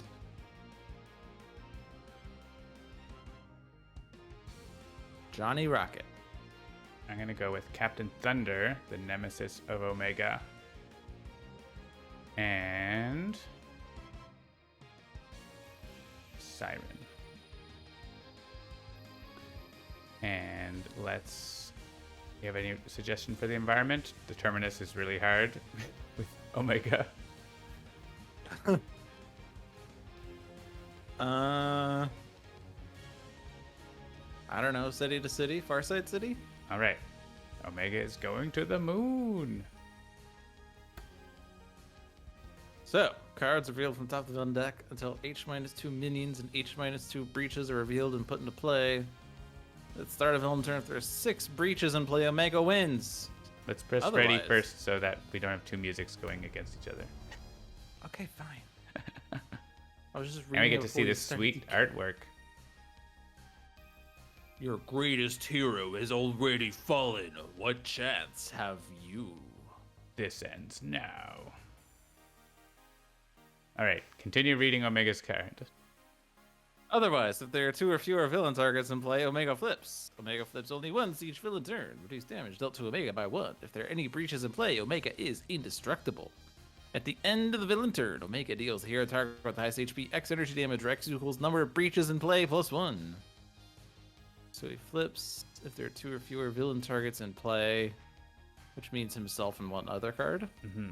Johnny Rocket. I'm going to go with Captain Thunder, the nemesis of Omega. And... Siren. And let's... You have any suggestion for the environment? Determinus is really hard with Omega. I don't know, city to city, Farside City? All right. Omega is going to the moon. So, cards revealed from top of the villain deck until H-2 minions and H-2 breaches are revealed and put into play. At the start of villain turn, if there are 6 breaches in play, Omega wins. Let's press ready Otherwise- first so that we don't have two musics going against each other. Okay, fine. I was just reading. And we it get to see before you this started. sweet artwork. Your greatest hero has already fallen. What chance have you? This ends now. All right, continue reading Omega's card. Otherwise, if there are 2 or fewer villain targets in play, Omega flips. Omega flips only once each villain turn. Reduce damage dealt to Omega by 1. If there are any breaches in play, Omega is indestructible. At the end of the villain turn, Omega deals the hero target with the highest HP X energy damage, where X equals number of breaches in play plus 1. So he flips if there are 2 or fewer villain targets in play, which means himself and one other card. Mm-hmm.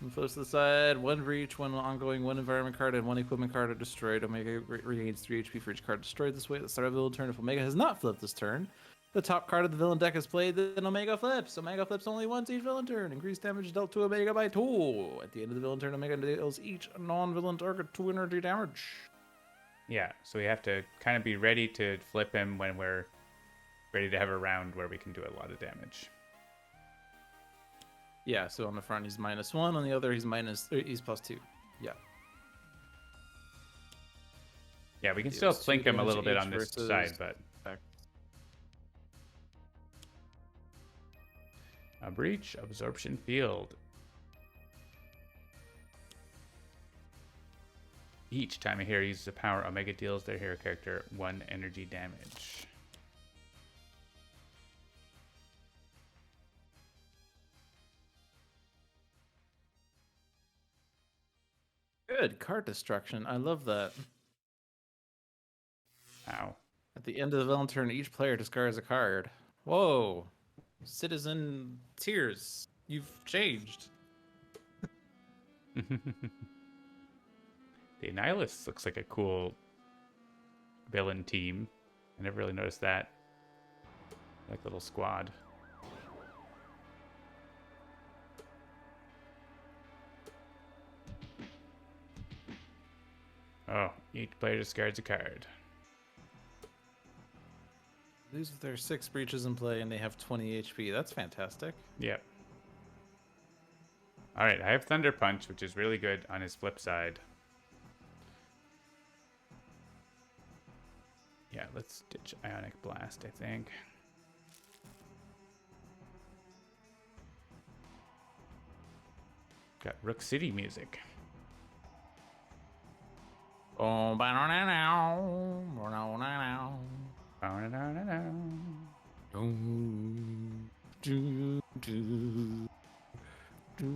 And flips to the side, 1 breach, 1 ongoing, 1 environment card, and 1 equipment card are destroyed. Omega regains 3 HP for each card destroyed this way at the start of the villain turn. If Omega has not flipped this turn, the top card of the villain deck is played, then Omega flips. Omega flips only once each villain turn. Increased damage dealt to Omega by 2. At the end of the villain turn, Omega deals each non-villain target 2 energy damage. Yeah, so we have to kind of be ready to flip him when we're ready to have a round where we can do a lot of damage. Yeah, so on the front he's -1, on the other he's +2. Yeah. Yeah, we can Deals still 2 plink him a damage little bit each on this versus- side, but a breach, absorption field. Each time a hero uses a power, Omega deals their hero character 1 energy damage. Good card destruction. I love that. Ow. At the end of the villain turn, each player discards a card. Whoa. Citizen Tears, you've changed. The Annihilus looks like a cool villain team. I never really noticed that. Like little squad. Oh, each player discards a card. Lose if there are 6 breaches in play and they have 20 HP. That's fantastic. Yep. Alright, I have Thunder Punch, which is really good on his flip side. Yeah, let's ditch Ionic Blast, I think. Got Rook City music. Oh, ba-na-na-now, ba-na-na-now. Do, do, do, do,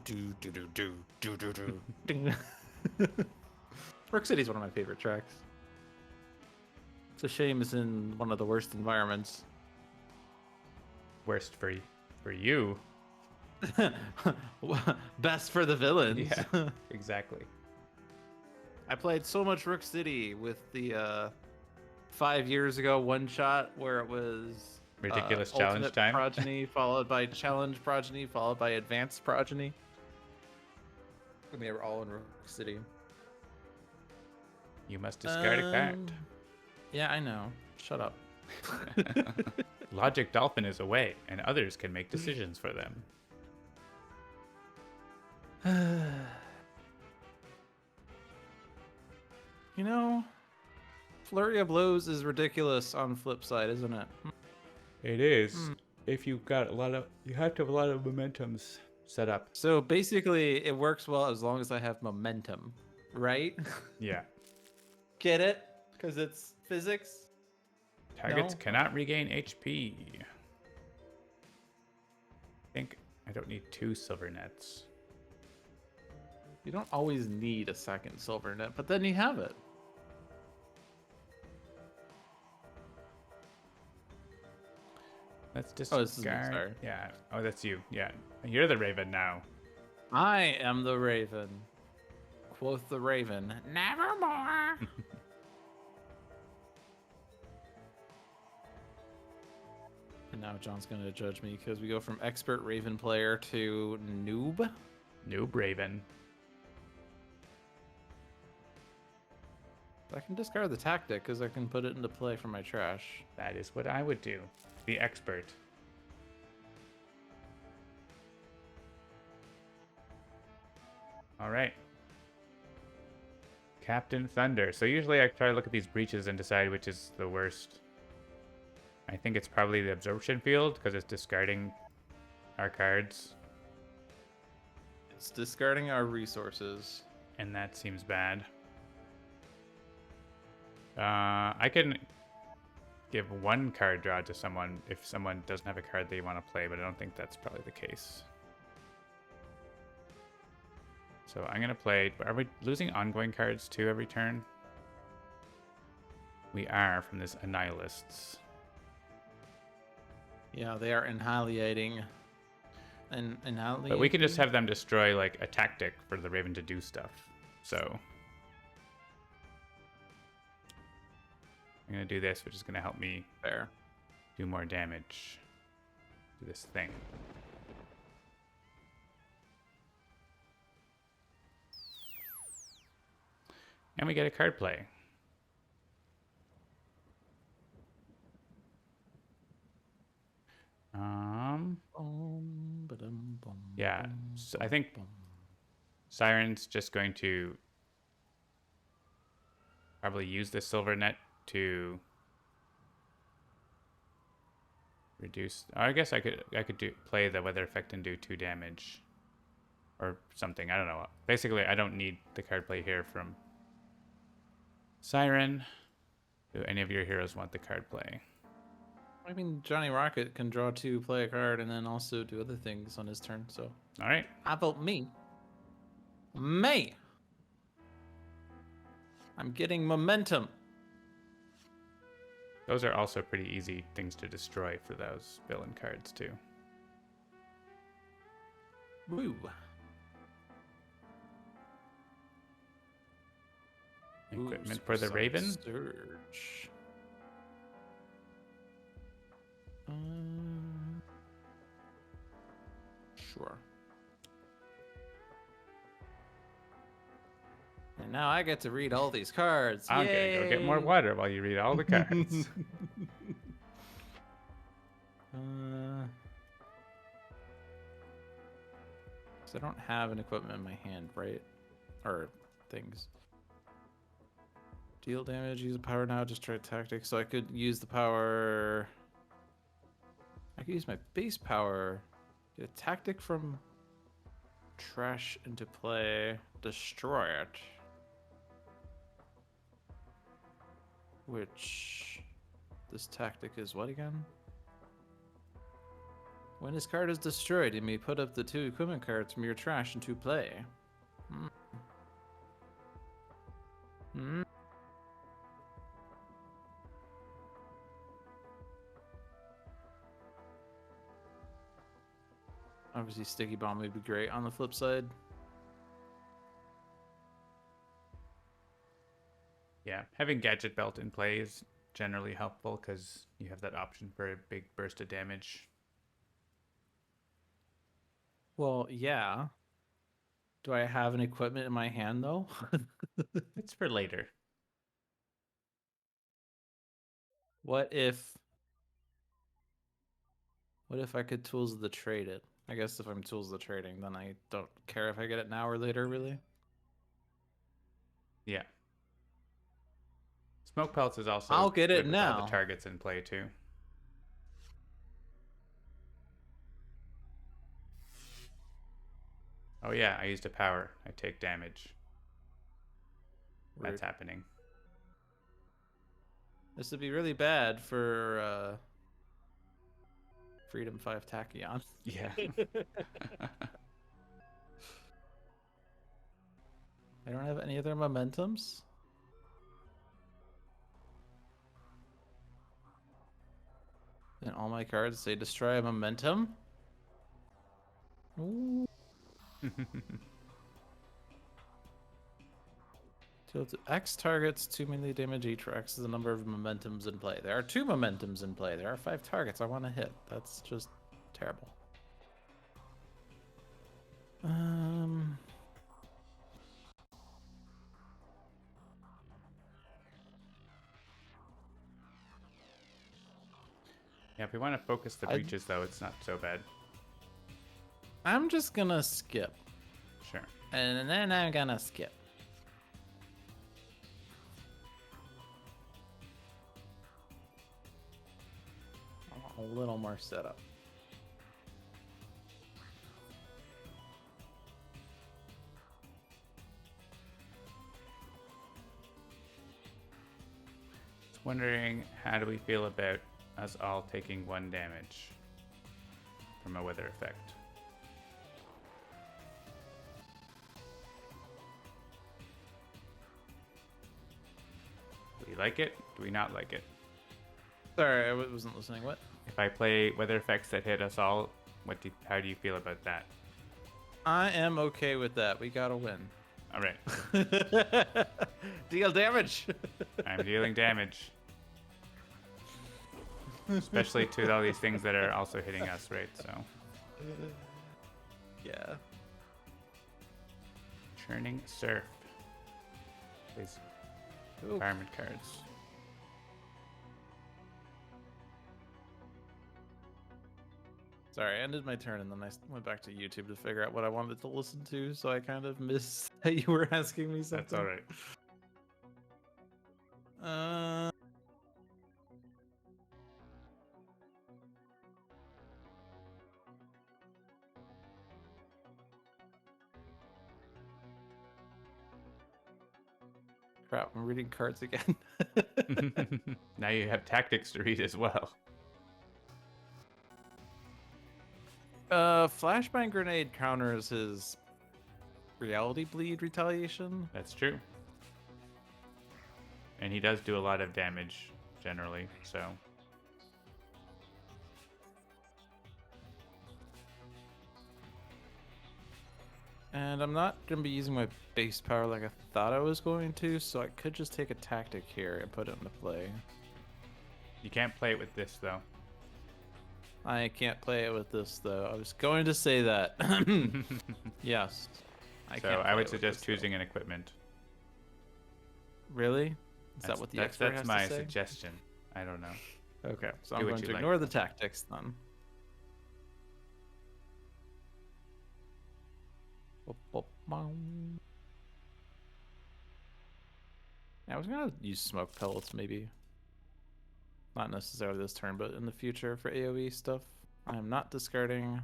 do, do, do, do, do, do. Ding. Rook City's one of my favorite tracks. It's a shame it's in one of the worst environments. Worst for you. Best for the villains. Yeah, exactly. I played so much Rook City with the 5 years ago one shot where it was Ridiculous challenge Ultimate time. Progeny followed by Challenge Progeny followed by Advanced Progeny. And they were all in Rook City. You must discard a card. Yeah, I know. Shut up. Logic Dolphin is away, and others can make decisions for them. You know, Flurry of Blows is ridiculous on flip side, isn't it? It is. If you've got you have to have a lot of momentums set up. So basically, it works well as long as I have momentum, right? Yeah. Get it? Because it's physics. Targets No? cannot regain HP. I think I don't need 2 silver nets. You don't always need a second silver net, but then you have it. Let's Oh, this is me, discard. sorry. Yeah. Oh, that's you. Yeah. You're the Raven now. I am the Raven. Quoth the Raven, nevermore. And now John's going to judge me because we go from expert Raven player to noob. Noob Raven. I can discard the tactic because I can put it into play for my trash. That is what I would do. The expert. All right. Captain Thunder. So usually I try to look at these breaches and decide which is the worst. I think it's probably the absorption field because it's discarding our cards, It's discarding our resources. and that seems bad. I can give one card draw to someone if someone doesn't have a card they want to play, but I don't think that's probably the case. So I'm going to play... Are we losing ongoing cards too every turn? We are from this Annihilists. Yeah, they are annihilating. But we can just have them destroy like a tactic for the Raven to do stuff. So I'm going to do this, which is going to help me Fair. do more damage to this thing. And we get a card play. Yeah, so I think Siren's just going to probably use the silver net to reduce. I guess I could play the weather effect and do 2 damage or something. I don't know. Basically, I don't need the card play here from Siren. Do any of your heroes want the card play? I mean, Johnny Rocket can draw 2, play a card, and then also do other things on his turn. So, All right. how about me? Me. I'm getting momentum. Those are also pretty easy things to destroy for those villain cards too. Woo. Equipment for the Raven. Surge. Sure. And now I get to read all these cards. I'm gonna go get more water while you read all the cards. So I don't have an equipment in my hand, right? Or things. Deal damage, use the power now, destroy tactic. So I could use the power. I could use my base power. Get a tactic from trash into play. Destroy it. Which this tactic is what again? When this card is destroyed, you may put up the 2 equipment cards from your trash into play. Obviously, Sticky Bomb would be great on the flip side. Yeah, having Gadget Belt in play is generally helpful because you have that option for a big burst of damage. Well, yeah. Do I have an equipment in my hand, though? It's for later. What if I could tools the trade it? I guess if I'm tools the trading, then I don't care if I get it now or later, really. Yeah. Smoke Pelts is also I'll get it good with all now. the targets in play too. Oh yeah, I used a power. I take damage. Rude. That's happening. This would be really bad for Freedom 5 Tachyon. Yeah. I don't have any other momentums. And all my cards say destroy a momentum. Ooh. Deal to X targets 2 melee damage each, where X is the number of momentums in play. There are 2 momentums in play. There are 5 targets I want to hit. That's just terrible. Yeah, if we want to focus the breaches though, it's not so bad. I'm just gonna skip. Sure. And then I'm gonna skip. I want a little more setup. Just wondering, how do we feel about us all taking 1 damage from a weather effect? Do we like it? Do we not like it? Sorry, I wasn't listening. What? If I play weather effects that hit us all, how do you feel about that? I am okay with that. We gotta win. All right, Deal damage. I'm dealing damage. Especially to all these things that are also hitting us, right? So, Yeah. Churning Surf. These Ooh. environment cards. Sorry, I ended my turn and then I went back to YouTube to figure out what I wanted to listen to, so I kind of missed that you were asking me something. That's all right. Crap, I'm reading cards again. Now you have tactics to read as well. Flashbang Grenade counters his Reality Bleed retaliation. That's true. And he does do a lot of damage generally, so. And I'm not going to be using my base power like I thought I was going to, so I could just take a tactic here and put it into play. You can't play it with this, though. I can't play it with this, though. I was going to say that. Yes. So I would suggest choosing an equipment. Really? Is that what the expert has That's my to say? suggestion. I don't know. Okay, so Do I'm what going you to like. ignore the tactics then. Yeah, I was gonna use smoke pellets maybe. Not necessarily this turn, but in the future for AoE stuff. I am not discarding.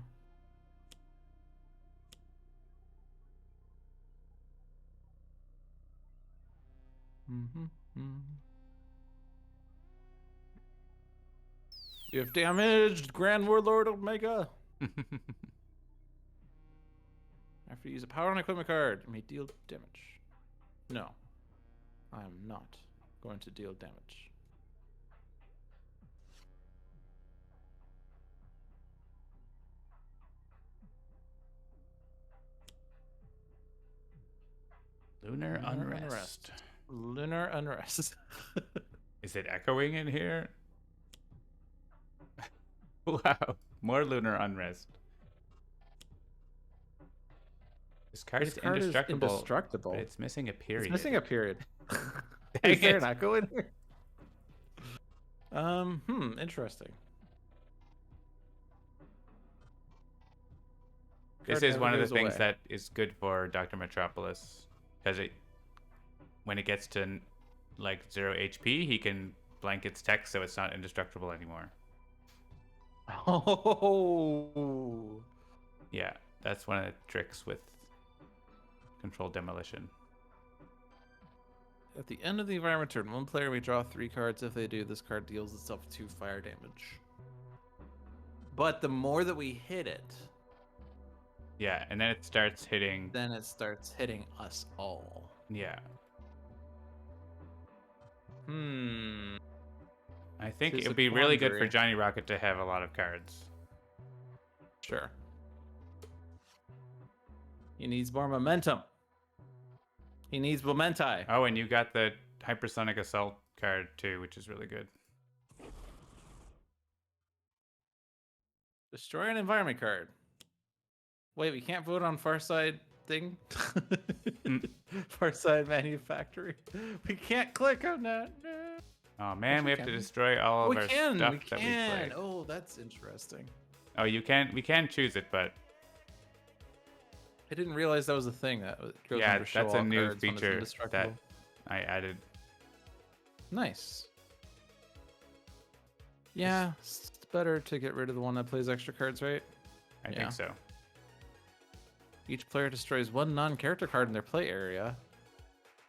You have damaged Grand Warlord Omega. After you use a power on equipment card, you may deal damage. No, I am not going to deal damage. Lunar Unrest. Lunar Unrest. Is it echoing in here? Wow, more Lunar Unrest. This card is indestructible. But it's missing a period. It's missing a period. Dang Is there it. an echo in here? Interesting. This Card is never one of the goes things away. that is good for Dr. Metropolis, because when it gets to like 0 HP, he can blank its text so it's not indestructible anymore. Oh. Yeah, that's one of the tricks with controlled demolition. At the end of the environment turn, one player may draw 3 cards. If they do, this card deals itself 2 fire damage. But the more that we hit it, Yeah, and then it starts hitting. then it starts hitting us all. Yeah. I think Tis it a would be really good for quandary. Johnny Rocket to have a lot of cards. Sure. He needs more momentum. He needs momenti. Oh, and you got the Hypersonic Assault card too, which is really good. Destroy an environment card. Wait, we can't vote on Far Side thing? Far Side Manufactory. We can't click on that. Oh man, Yes, we we have to can. destroy all of We our can. stuff We that we can. played. Oh, that's interesting. Oh, you can. We can choose it, but I didn't realize that was a thing that goes Yeah, under show that's a all new cards when it's feature that indestructible. I added. Nice. Yeah, it's better to get rid of the one that plays extra cards, right? I Yeah. think so. Each player destroys one non-character card in their play area.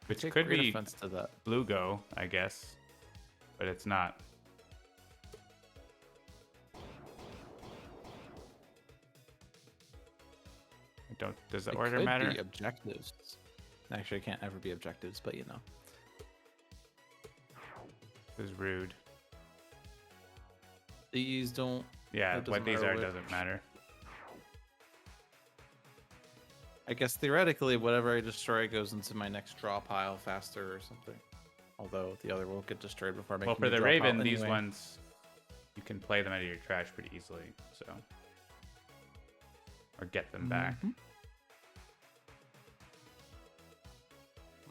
Which Take could great be offense to that. Lugo, I guess, but it's not. I don't. Does the It order could matter? be objectives. Actually, it can't ever be objectives, but you know. This is rude. These don't. Yeah, It doesn't what these matter are which. doesn't matter. I guess theoretically, whatever I destroy goes into my next draw pile faster or something. Although the other will get destroyed before making Well, for the the draw pile Raven, these anyway. ones, you can play them out of your trash pretty easily, so. Or get them back.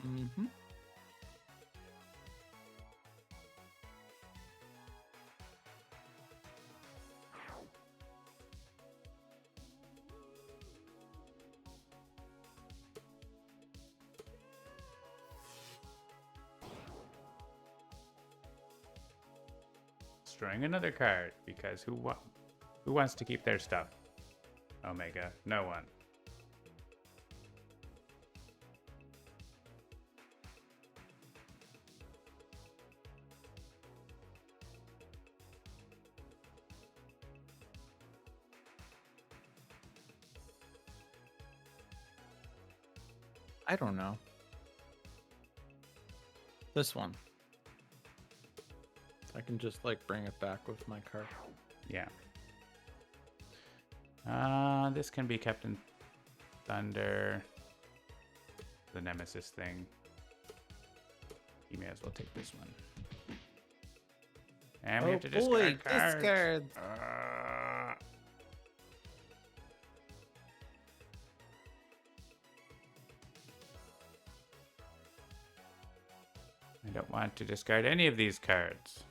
Mm-hmm. Destroying another card, because who wants to keep their stuff? Omega. No one. I don't know. This one. I can just like bring it back with my card. Yeah. This can be Captain Thunder. The Nemesis thing. You may as well take this one. And we have to discard cards. discards. I don't want to discard any of these cards.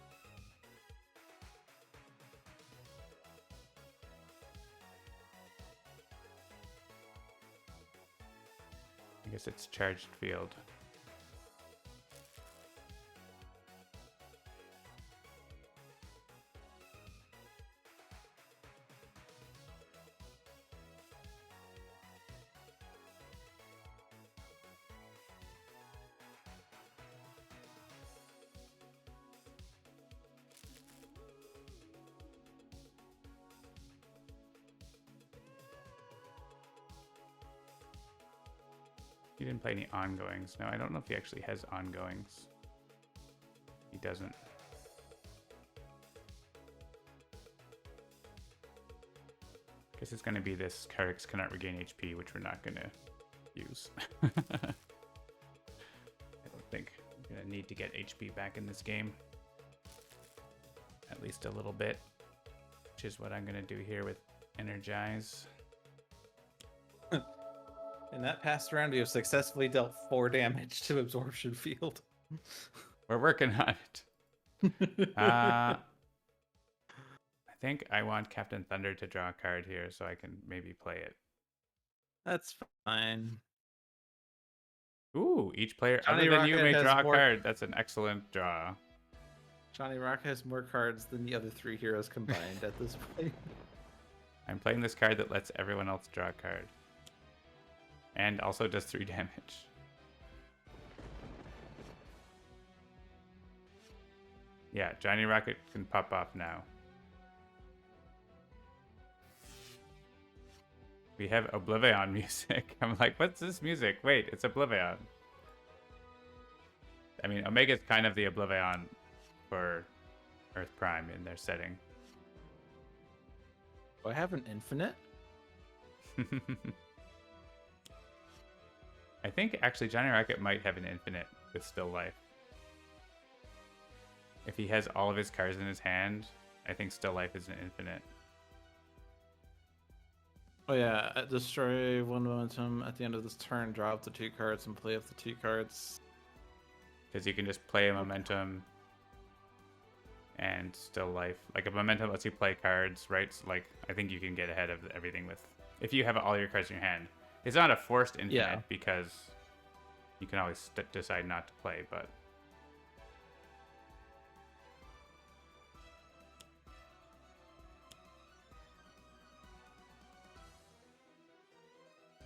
I guess it's charged field. He didn't play any ongoings. No, I don't know if he actually has ongoings. He doesn't. Guess it's going to be this Carix cannot regain HP, which we're not going to use. I don't think I'm going to need to get HP back in this game. At least a little bit, which is what I'm going to do here with Energize. In that past round, you have successfully dealt 4 damage to Absorption Field. We're working on it. I think I want Captain Thunder to draw a card here so I can maybe play it. That's fine. Ooh, each player Johnny other than you Rocket may has draw a more- card. That's an excellent draw. Johnny Rock has more cards than the other 3 heroes combined at this point. I'm playing this card that lets everyone else draw a card. And also does 3 damage. Yeah, Johnny Rocket can pop off now. We have Oblivion music. I'm like, what's this music? Wait, it's Oblivion. I mean, Omega's kind of the Oblivion for Earth Prime in their setting. Do I have an infinite? I think actually Johnny Rocket might have an infinite with still life. If he has all of his cards in his hand, I think still life is an infinite. Oh yeah, destroy 1 momentum at the end of this turn, draw up the 2 cards and play up the 2 cards. Because you can just play a momentum and still life. Like a momentum lets you play cards, right? So like I think you can get ahead of everything with if you have all your cards in your hand. It's not a forced infinite Yeah. because you can always decide not to play, but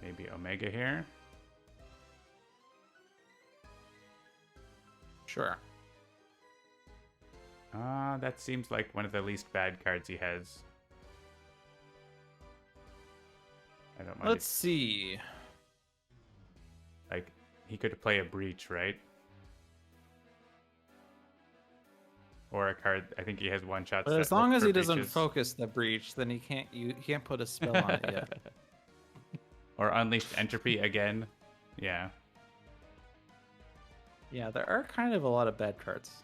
maybe Omega here. Sure. That seems like one of the least bad cards he has. I don't mind. Let's see. Like, he could play a Breach, right? Or a card. I think he has one shots. But that as long look as for he doesn't breaches. focus the breach, then he can't put a spell on it yet. Or Unleashed Entropy again. Yeah. Yeah, there are kind of a lot of bad cards.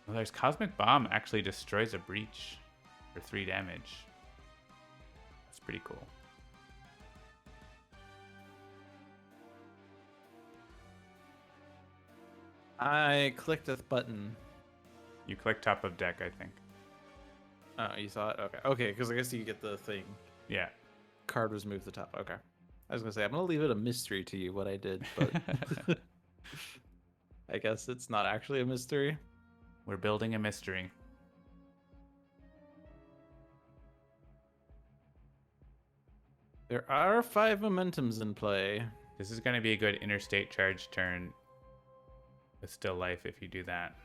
Well, there's Cosmic Bomb actually destroys a Breach for 3 damage. That's pretty cool. I clicked a button. You click top of deck, I think. Oh, you saw it? Okay. Okay, because I guess you get the thing. Yeah. Card was moved to the top. Okay. I was going to say, I'm going to leave it a mystery to you what I did, but I guess it's not actually a mystery. We're building a mystery. There are 5 momentums in play. This is going to be a good interstate charge turn with still life if you do that.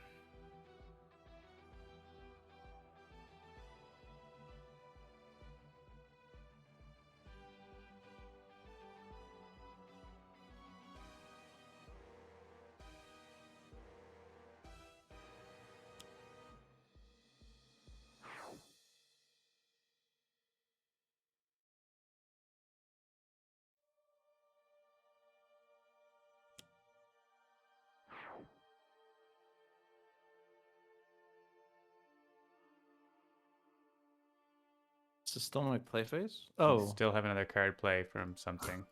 Is this still my play phase? You Oh. still have another card play from something.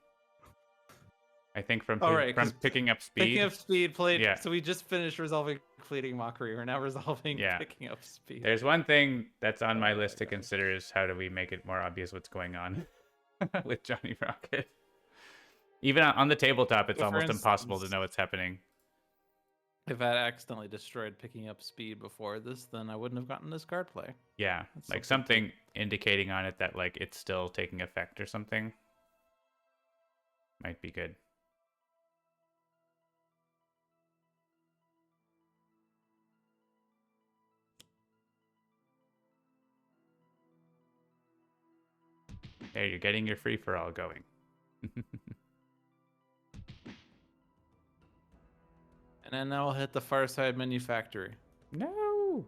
I think from Right, from picking up speed. Picking up speed played. Yeah. So we just finished resolving Fleeting Mockery. We're now resolving Yeah. picking up speed. There's one thing that's on my list to consider is how do we make it more obvious what's going on with Johnny Rocket. Even on the tabletop, it's For almost impossible to instance, know what's happening. If I accidentally destroyed picking up speed before this, then I wouldn't have gotten this card play. Yeah, That's like something something indicating on it that like it's still taking effect or something might be good. There, you're getting your free for all going. And then I'll hit the Far Side Menu Factory. No.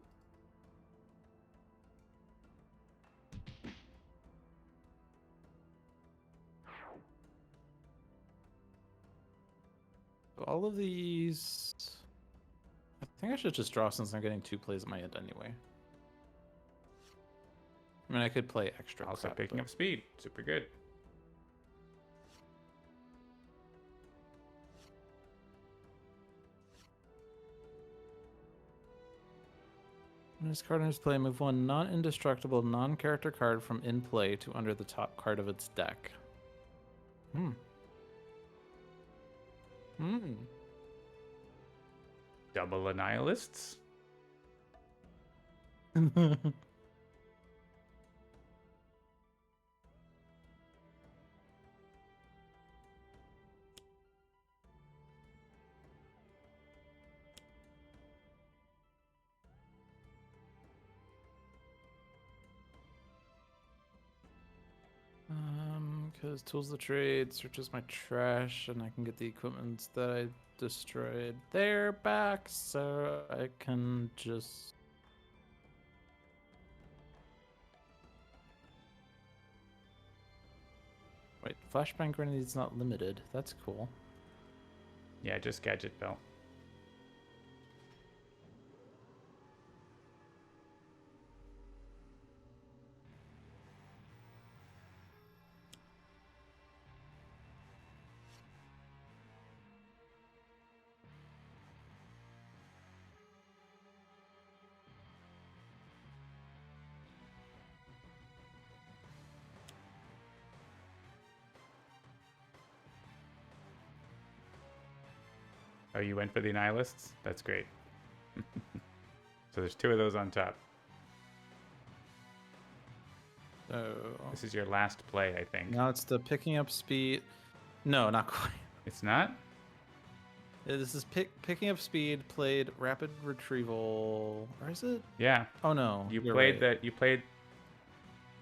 So all of these... I think I should just draw since I'm getting 2 plays at my end anyway. I mean, I could play extra. Also crap, picking but- up speed, super good. When this card enters play, move 1 non-indestructible, non-character card from in play to under the top card of its deck. Double Annihilists. Because tools of the trade searches my trash, and I can get the equipment that I destroyed there back, so I can just. Wait, flashbang grenade's not limited. That's cool. Yeah, just Gadget Belt. Oh, you went for the Nihilists? That's great. So there's 2 of those on top. Oh. This is your last play, I think. Now it's the picking up speed. No, not quite. It's not? This is picking up speed, played rapid retrieval. Or is it? Yeah. Oh no. You you're played right. you played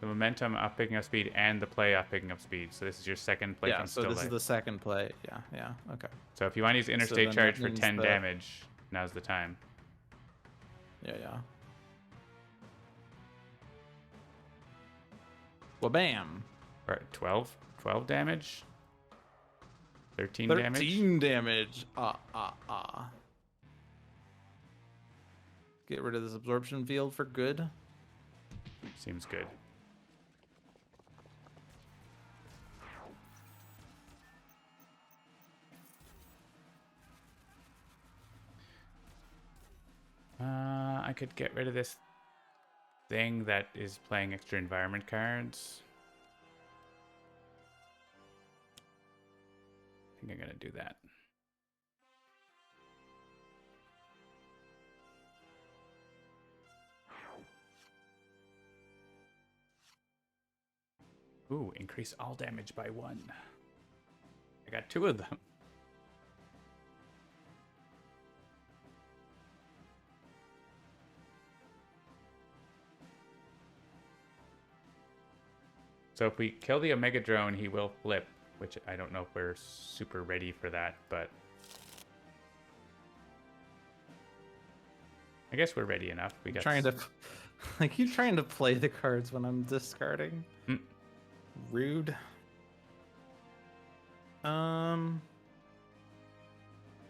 the momentum off picking up speed and the play off picking up speed. So this is your second play Yeah, from so Still this Life. is the second play. Yeah, okay. So if you want to use interstate then charge that for means 10 that- damage, now's the time. Yeah. Well, bam. All right, 12 damage. 13 damage. 13 damage. Get rid of this absorption field for good. Seems good. I could get rid of this thing that is playing extra environment cards. I think I'm gonna do that. Ooh, increase all damage by 1. I got 2 of them. So if we kill the Omega Drone, he will flip, which I don't know if we're super ready for that, but I guess we're ready enough. We got Trying to, I keep trying to play the cards when I'm discarding. Rude.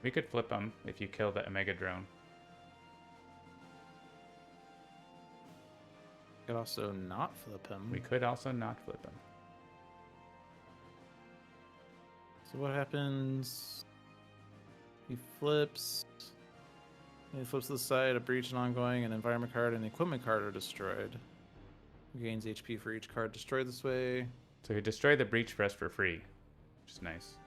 We could flip them if you kill the Omega Drone. Could also not flip him. We could also not flip him. So what happens? He flips. He flips to the side. A breach, an ongoing, an environment card, and an equipment card are destroyed. Gains HP for each card destroyed this way. So he destroyed the breach for us for free, which is nice.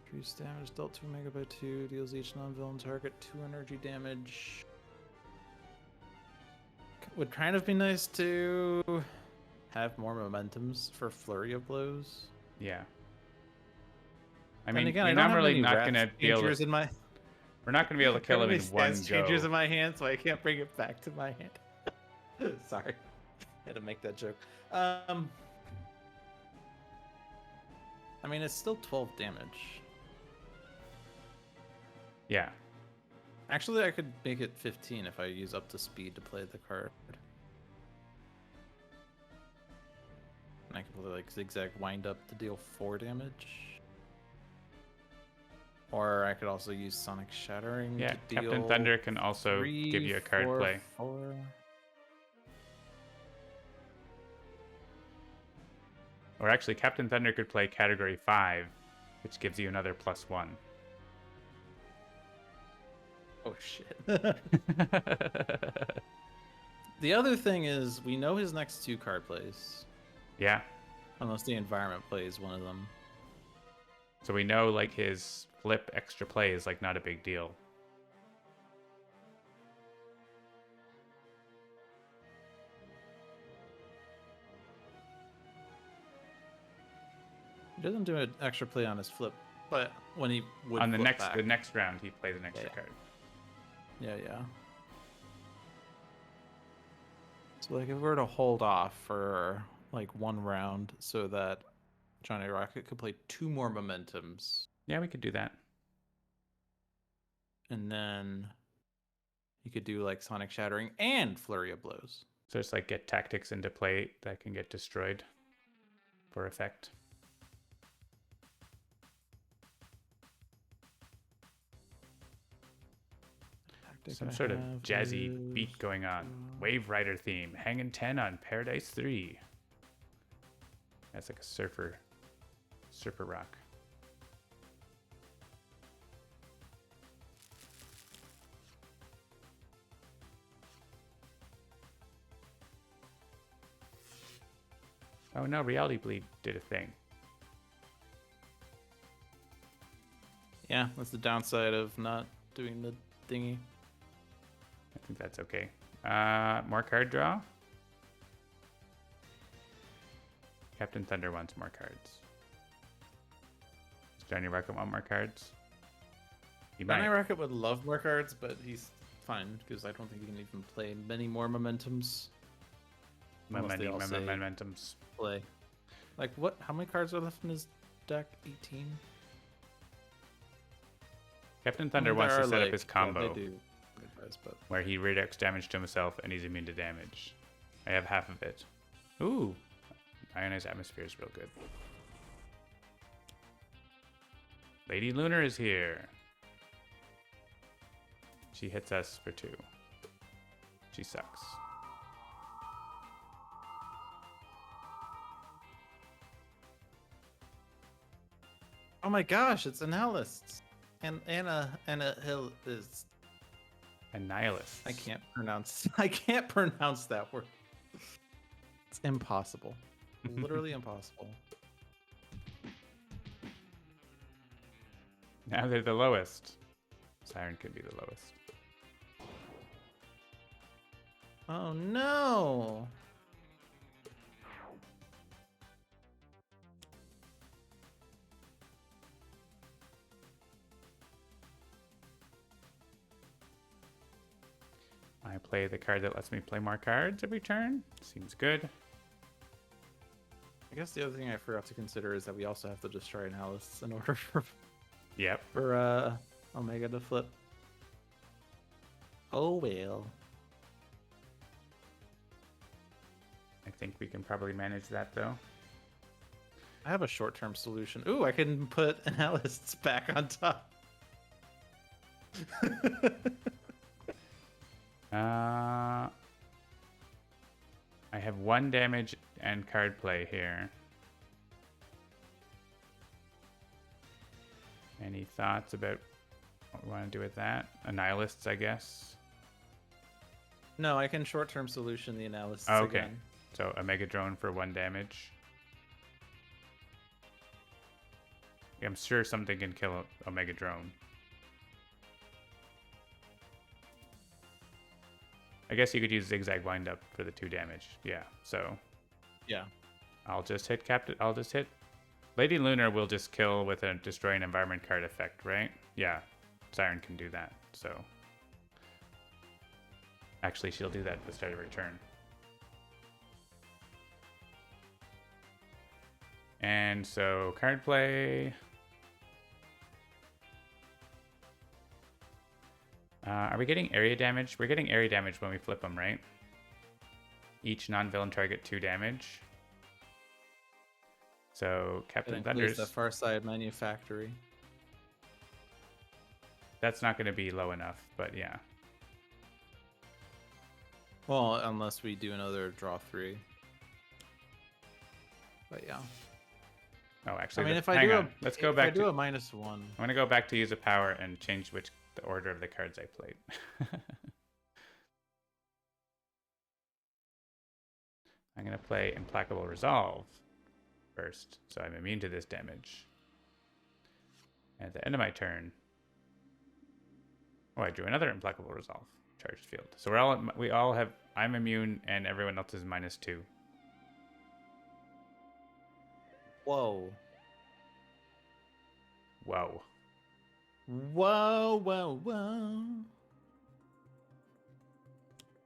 Increase damage dealt to Omega by 2. Deals each non-villain target 2 energy damage. Would kind of be nice to have more momentums for Flurry of Blows. Yeah. I And mean, again, we're I don't have really any not wrath gonna be able changers to. in my. We're not gonna be able to kill him in one stance changers in go. my hand, so I can't bring it back to my hand. Sorry, had to make that joke. I mean, it's still 12 damage. Yeah. Actually, I could make it 15 if I use up to speed to play the card. And I can play like zigzag wind up to deal 4 damage. Or I could also use Sonic Shattering Yeah, to deal Captain Thunder can also 3, give you a card 4, play. 4. Or actually, Captain Thunder could play Category 5, which gives you another +1. Oh shit. The other thing is, we know his next 2 card plays. Yeah. Unless the environment plays one of them. So we know like his flip extra play is like not a big deal. He doesn't do an extra play on his flip, but when he would On the flip back. next round, he plays an extra card. Yeah. So like if we were to hold off for like 1 round so that Johnny Rocket could play 2 more momentums. Yeah, we could do that. And then he could do like Sonic Shattering and Flurry of Blows. So just like get tactics into play that can get destroyed for effect. Some sort of jazzy beat going on. Wave Rider theme. Hanging 10 on Paradise 3. That's like a surfer rock. Oh no, Reality Bleed did a thing. Yeah, Yeah, that's the downside of not doing the thingy. I think that's okay. More card draw. Captain Thunder wants more cards. Does Johnny Rocket want more cards? He might. Johnny Rocket would love more cards, but he's fine because I don't think he can even play many more momentums. Unless they all say Momentums. play. Like what? How many cards are left in his deck? 18. Captain Thunder wants to set up his combo. Yeah, they do. But... where he reducts damage to himself and he's immune to damage. I have half of it. Ooh. Ionized Atmosphere is real good. Lady Lunar is here. She hits us for 2. She sucks. Oh my gosh, it's Annihilists. And Anna Hill is Annihilist. I can't pronounce that word. It's impossible. Literally impossible. Now they're the lowest. Siren could be the lowest. Oh no. I play the card that lets me play more cards every turn. Seems good. I guess the other thing I forgot to consider is that we also have to destroy Annihilists in order for Yep. Omega to flip. Oh well. I think we can probably manage that though. I have a short-term solution. Ooh, I can put Annihilists back on top. I have 1 damage and card play here. Any thoughts about what we want to do with that? Annihilists, I guess. No, I can short-term solution the Annihilists okay. again. So a Mega Drone for 1 damage. I'm sure something can kill a Mega Drone. I guess you could use Zigzag Windup for the 2 damage. Yeah, so. Yeah. I'll just hit Lady Lunar will just kill with a Destroy an Environment card effect, right? Yeah, Siren can do that, so. Actually, she'll do that at the start of her turn. And so, card play. Are we getting area damage? We're getting area damage when we flip them, right? Each non-villain target 2 damage. So Captain Thunder's... the Far Side Manufactory. That's not going to be low enough, but yeah. Well, unless we do another draw 3. But yeah. Oh, actually, I mean, let's go back. If I do a -1. I'm going to go back to use a power and change the order of the cards I played. I'm going to play Implacable Resolve first, so I'm immune to this damage. At the end of my turn, I drew another Implacable Resolve charged field. So we all have. I'm immune, and everyone else is -2. Whoa. Whoa. Whoa, whoa, whoa.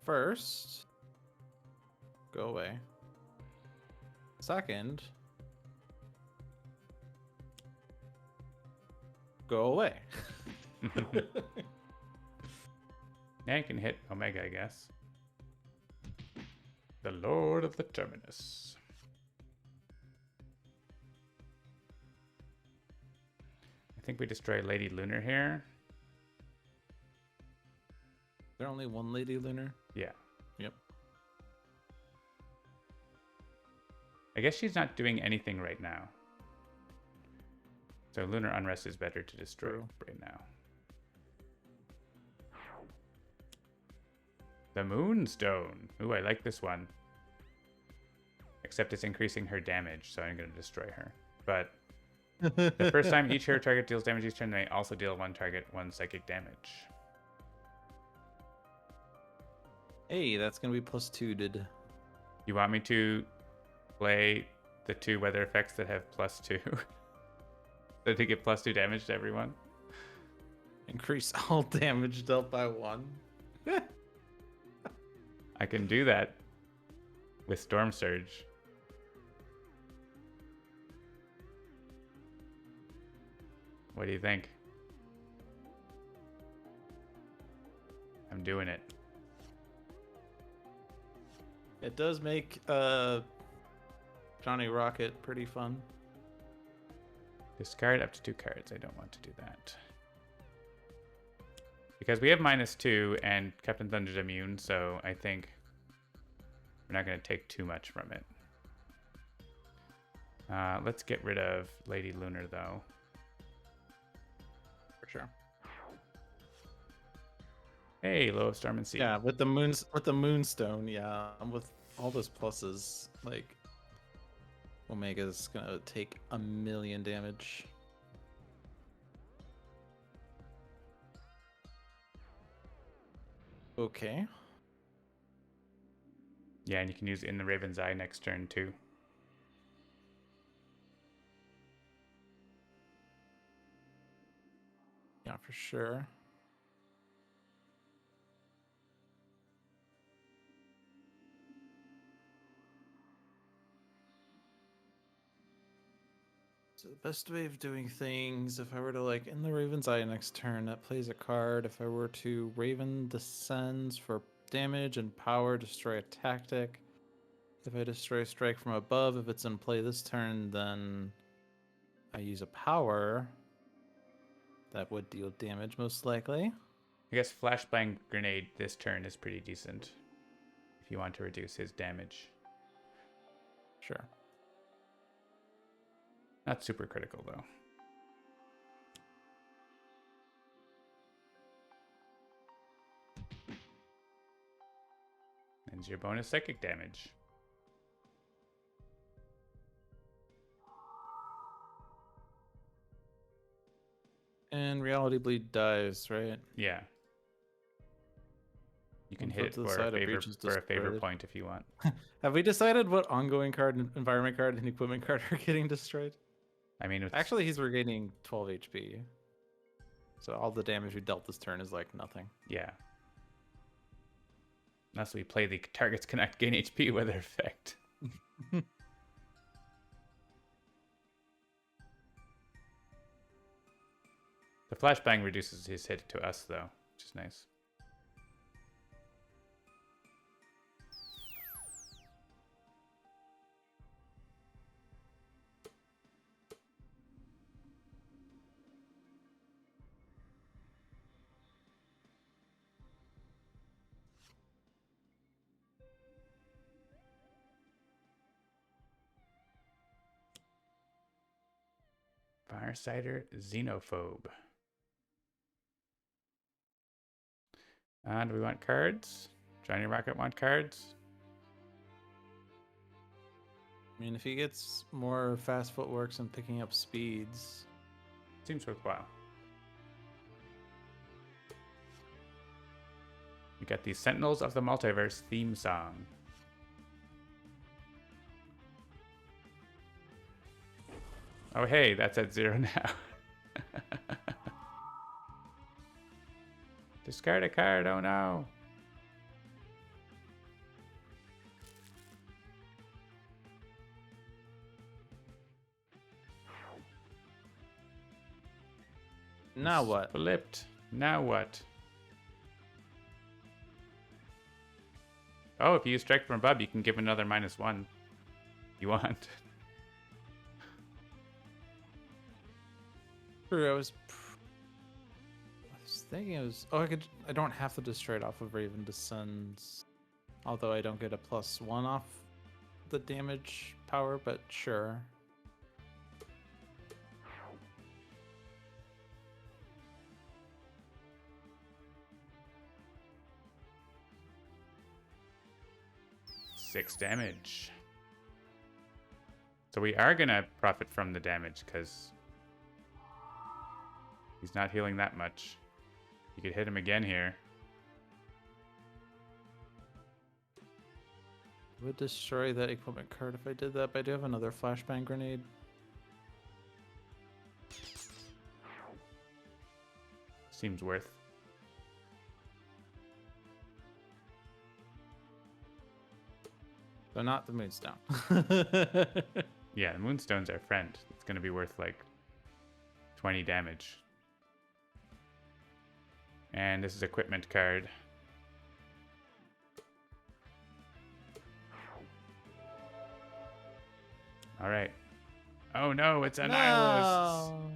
First, go away. Second, go away. Yeah, you can hit Omega, I guess. The Lord of the Terminus. I think we destroy Lady Lunar here. Is there only one Lady Lunar? Yeah. Yep. I guess she's not doing anything right now. So Lunar Unrest is better to destroy right now. The Moonstone. Ooh, I like this one. Except it's increasing her damage, so I'm going to destroy her. But The first time each hero target deals damage each turn, they may also deal one target 1 psychic damage. Hey, that's gonna be +2, dude. You want me to play the 2 weather effects that have +2? So to get +2 damage to everyone? Increase all damage dealt by 1. I can do that with Storm Surge. What do you think? I'm doing it. It does make Johnny Rocket pretty fun. Discard up to 2 cards. I don't want to do that. Because we have -2 and Captain Thunder's immune, so I think we're not going to take too much from it. Let's get rid of Lady Lunar, though. For sure. Hey, Low of Storm and Sea. Yeah, with the Moonstone, yeah, with all those pluses, like Omega's gonna take 1,000,000 damage. Okay. Yeah, and you can use In the Raven's Eye next turn, too. Yeah, for sure. So the best way of doing things, if I were to like in the Raven's Eye next turn, that plays a card. If I were to Raven Descends for damage and power, destroy a tactic. If I destroy a strike from above, if it's in play this turn, then I use a power. That would deal damage most likely. I guess Flashbang Grenade this turn is pretty decent if you want to reduce his damage. Sure. Not super critical, though. And your bonus psychic damage. And Reality Bleed dies, right? Yeah. You can One hit foot it to the for side, a a favor breach is for a favor destroyed. point if you want. Have we decided what ongoing card, environment card, and equipment card are getting destroyed? I mean, it's, Actually, he's regaining 12 HP. So all the damage we dealt this turn is like nothing. yeah. Unless we play the targets cannot gain HP weather effect. The flashbang reduces his hit to us, though, which is nice. Firesider Xenophobe. Do we want cards? Johnny Rocket want cards? I mean, if he gets more fast footworks and picking up speeds. Seems worthwhile. We got the Sentinels of the Multiverse theme song. Oh, hey, that's at 0 now. Discard a card, oh no. Now what? Flipped. Now what? Oh, if you use strike from above, you can give another -1. You want. True, I was thinking it was. Oh, I don't have to destroy it off of Raven Descends. Although I don't get a +1 off the damage power, but sure. Six damage. So we are gonna profit from the damage because He's not healing that much. You could hit him again here. I would destroy that equipment card if I did that, but I do have another flashbang grenade. Seems worth. So not the Moonstone. Yeah, the Moonstone's our friend. It's going to be worth like 20 damage. And this is equipment card. All right. Oh no, it's an Nihilist. No.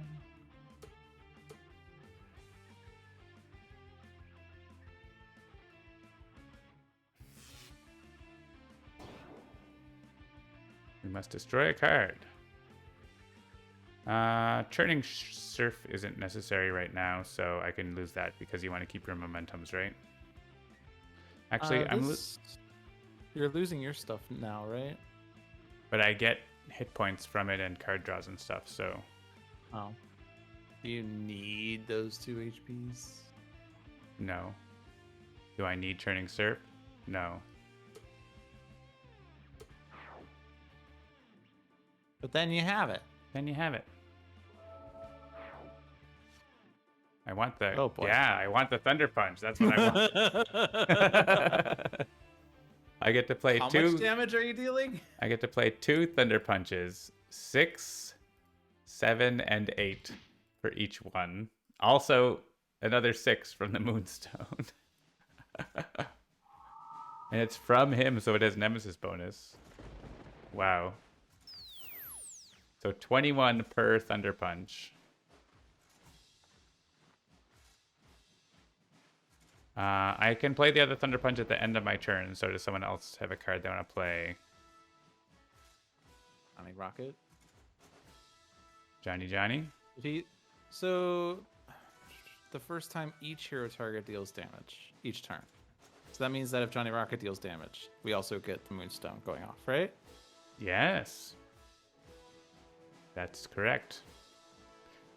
We must destroy a card. Churning Surf isn't necessary right now, so I can lose that because you want to keep your momentums, right? Actually, you're losing your stuff now, right? But I get hit points from it and card draws and stuff, so... Oh. Do you need those 2 HPs? No. Do I need Churning Surf? No. But then you have it. Then you have it. I want the... Oh, boy. Yeah, I want the Thunder Punch. That's what I want. I get to play How two... much damage are you dealing? I get to play 2 Thunder Punches. 6, 7, and 8 for each one. Also, another 6 from the Moonstone. And it's from him, so it has Nemesis bonus. Wow. So 21 per Thunder Punch. I can play the other Thunder Punch at the end of my turn, so does someone else have a card they want to play? Johnny Rocket. Johnny? So, the first time each hero target deals damage, each turn. So that means that if Johnny Rocket deals damage, we also get the Moonstone going off, right? Yes. That's correct.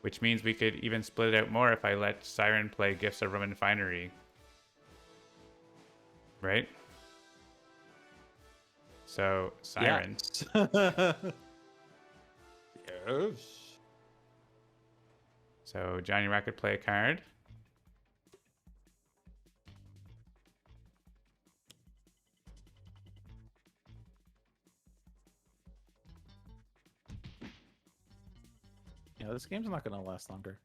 Which means we could even split it out more if I let Siren play Gifts of Roman Finery. Right? So, Siren. Yes. Yes. So, Johnny Rocket play a card. Yeah, this game's not going to last longer.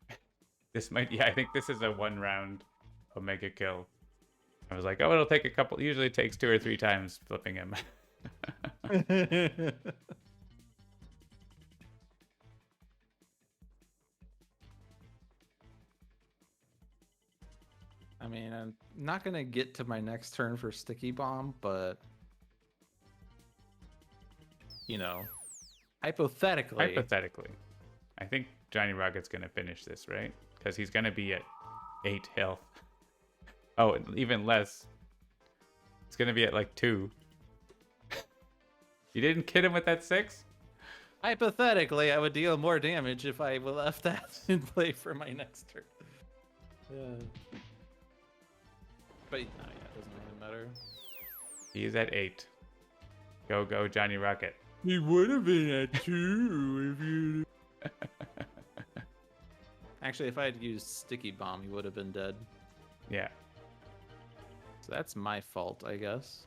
This might, yeah, I think this is a 1-round Omega kill. I was like, oh, it'll take a couple, usually it takes 2 or 3 times flipping him. I mean, I'm not going to get to my next turn for Sticky Bomb, but, you know, hypothetically. Hypothetically. I think Johnny Rocket's going to finish this, right? Because he's going to be at 8 health. Oh, even less. It's going to be at like 2. You didn't kid him with that 6? Hypothetically, I would deal more damage if I left that in play for my next turn. Yeah. But no, yeah, it doesn't really matter. He's at 8. Go, Johnny Rocket. He would have been at 2 if you... Actually, if I had used Sticky Bomb, he would have been dead. Yeah. So that's my fault, I guess.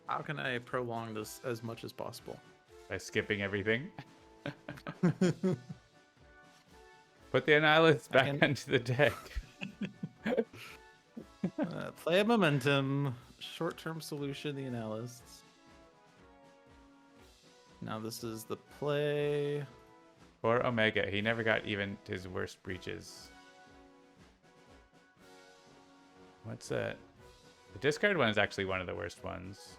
How can I prolong this as much as possible? By skipping everything. Put the Annihilist back onto the deck. Play a momentum. Short-term solution, the Annihilists. Now this is the play. For Omega, he never got even his worst breaches. What's that? The discard one is actually one of the worst ones.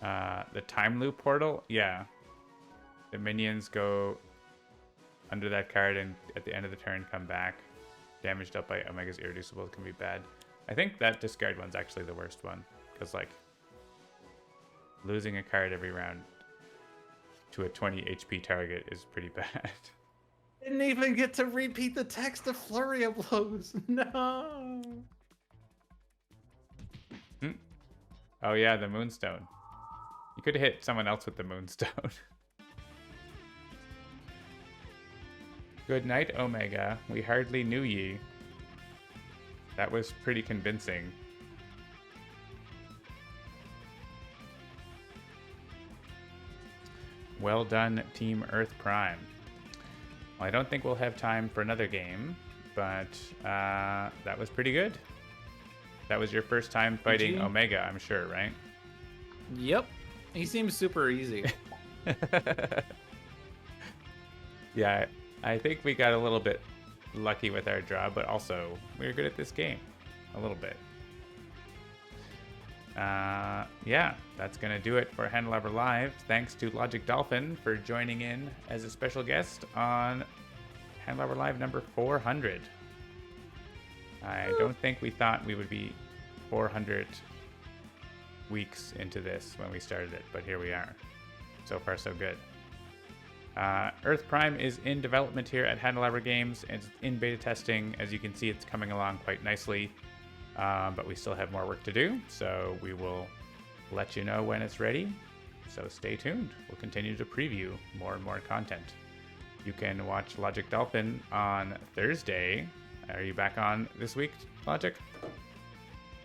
The Time Loop Portal? Yeah. The minions go under that card and at the end of the turn come back. damage dealt by Omega's Irreducible can be bad. I think that discard one's actually the worst one, because like losing a card every round to a 20 HP target is pretty bad. Didn't even get to repeat the text of Flurry of Blows. No. Oh yeah, the Moonstone. You could have hit someone else with the Moonstone. Good night, Omega. We hardly knew ye. That was pretty convincing. Well done, Team Earth Prime. Well, I don't think we'll have time for another game, but that was pretty good. That was your first time fighting Omega, I'm sure, right? Yep. He seems super easy. Yeah, I think we got a little bit lucky with our draw, but also we were good at this game. A little bit. Yeah, that's going to do it for Handelabra Live. Thanks to Logic Dolphin for joining in as a special guest on Handelabra Live number 400. I don't think we thought we would be 400 weeks into this when we started it, but here we are. So far, so good. Earth Prime is in development here at Handelabra Games. It's in beta testing. As you can see, it's coming along quite nicely, but we still have more work to do, so we will let you know when it's ready. So stay tuned. We'll continue to preview more and more content. You can watch Logic Dolphin on Thursday. Are you back on this week, Logic?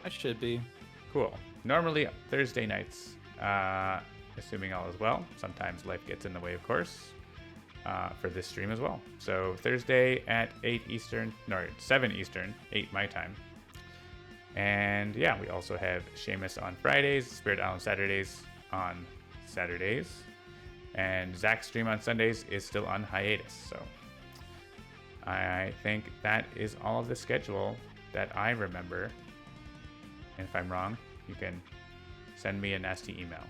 I should be. Cool. Normally Thursday nights, assuming all is well. Sometimes life gets in the way, of course, for this stream as well. So Thursday at 8 Eastern, no, 7 Eastern, 8 my time. And yeah, we also have Seamus on Fridays, Spirit Island Saturdays on Saturdays, and Zach's stream on Sundays is still on hiatus. So I think that is all of the schedule that I remember. And if I'm wrong, you can send me a nasty email.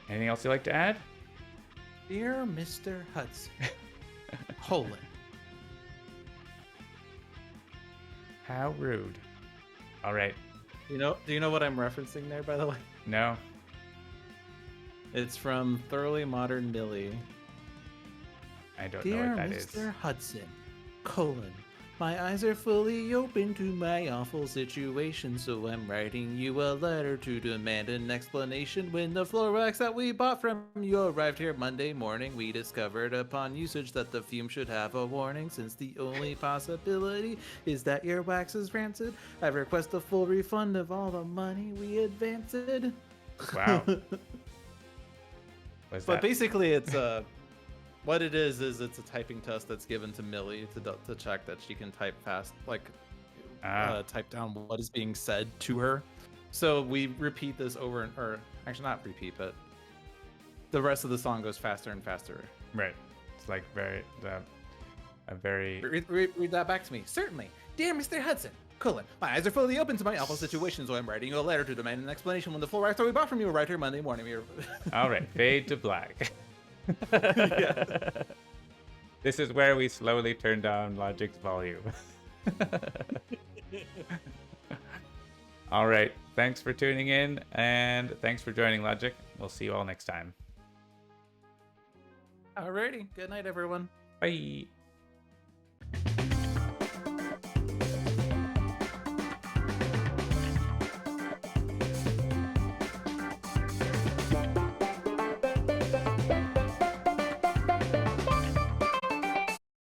Anything else you'd like to add? Dear Mr. Hudson, Poland. How rude. All right. Do you know what I'm referencing there, by the way? No. It's from Thoroughly Modern Millie. I don't know what that is. Dear Mr. Hudson, my eyes are fully open to my awful situation, so I'm writing you a letter to demand an explanation. When the floor wax that we bought from you arrived here Monday morning, we discovered upon usage that the fume should have a warning, since the only possibility is that your wax is rancid. I request a full refund of all the money we advanced. Wow. But basically it's what it is it's a typing test that's given to Millie to check that she can type fast, like type down what is being said to her. So we repeat this over or actually not repeat, but the rest of the song goes faster and faster. Right. It's like very Read that back to me. Certainly. Dear Mr. Hudson, my eyes are fully open to my awful situation, so I'm writing you a letter to demand an explanation. When the full wax that we bought from you arrived here Monday morning. All right, fade to black. Yeah. This is where we slowly turn down Logic's volume. All right, thanks for tuning in, and thanks for joining Logic. We'll see you all next time. Alrighty, good night, everyone. Bye.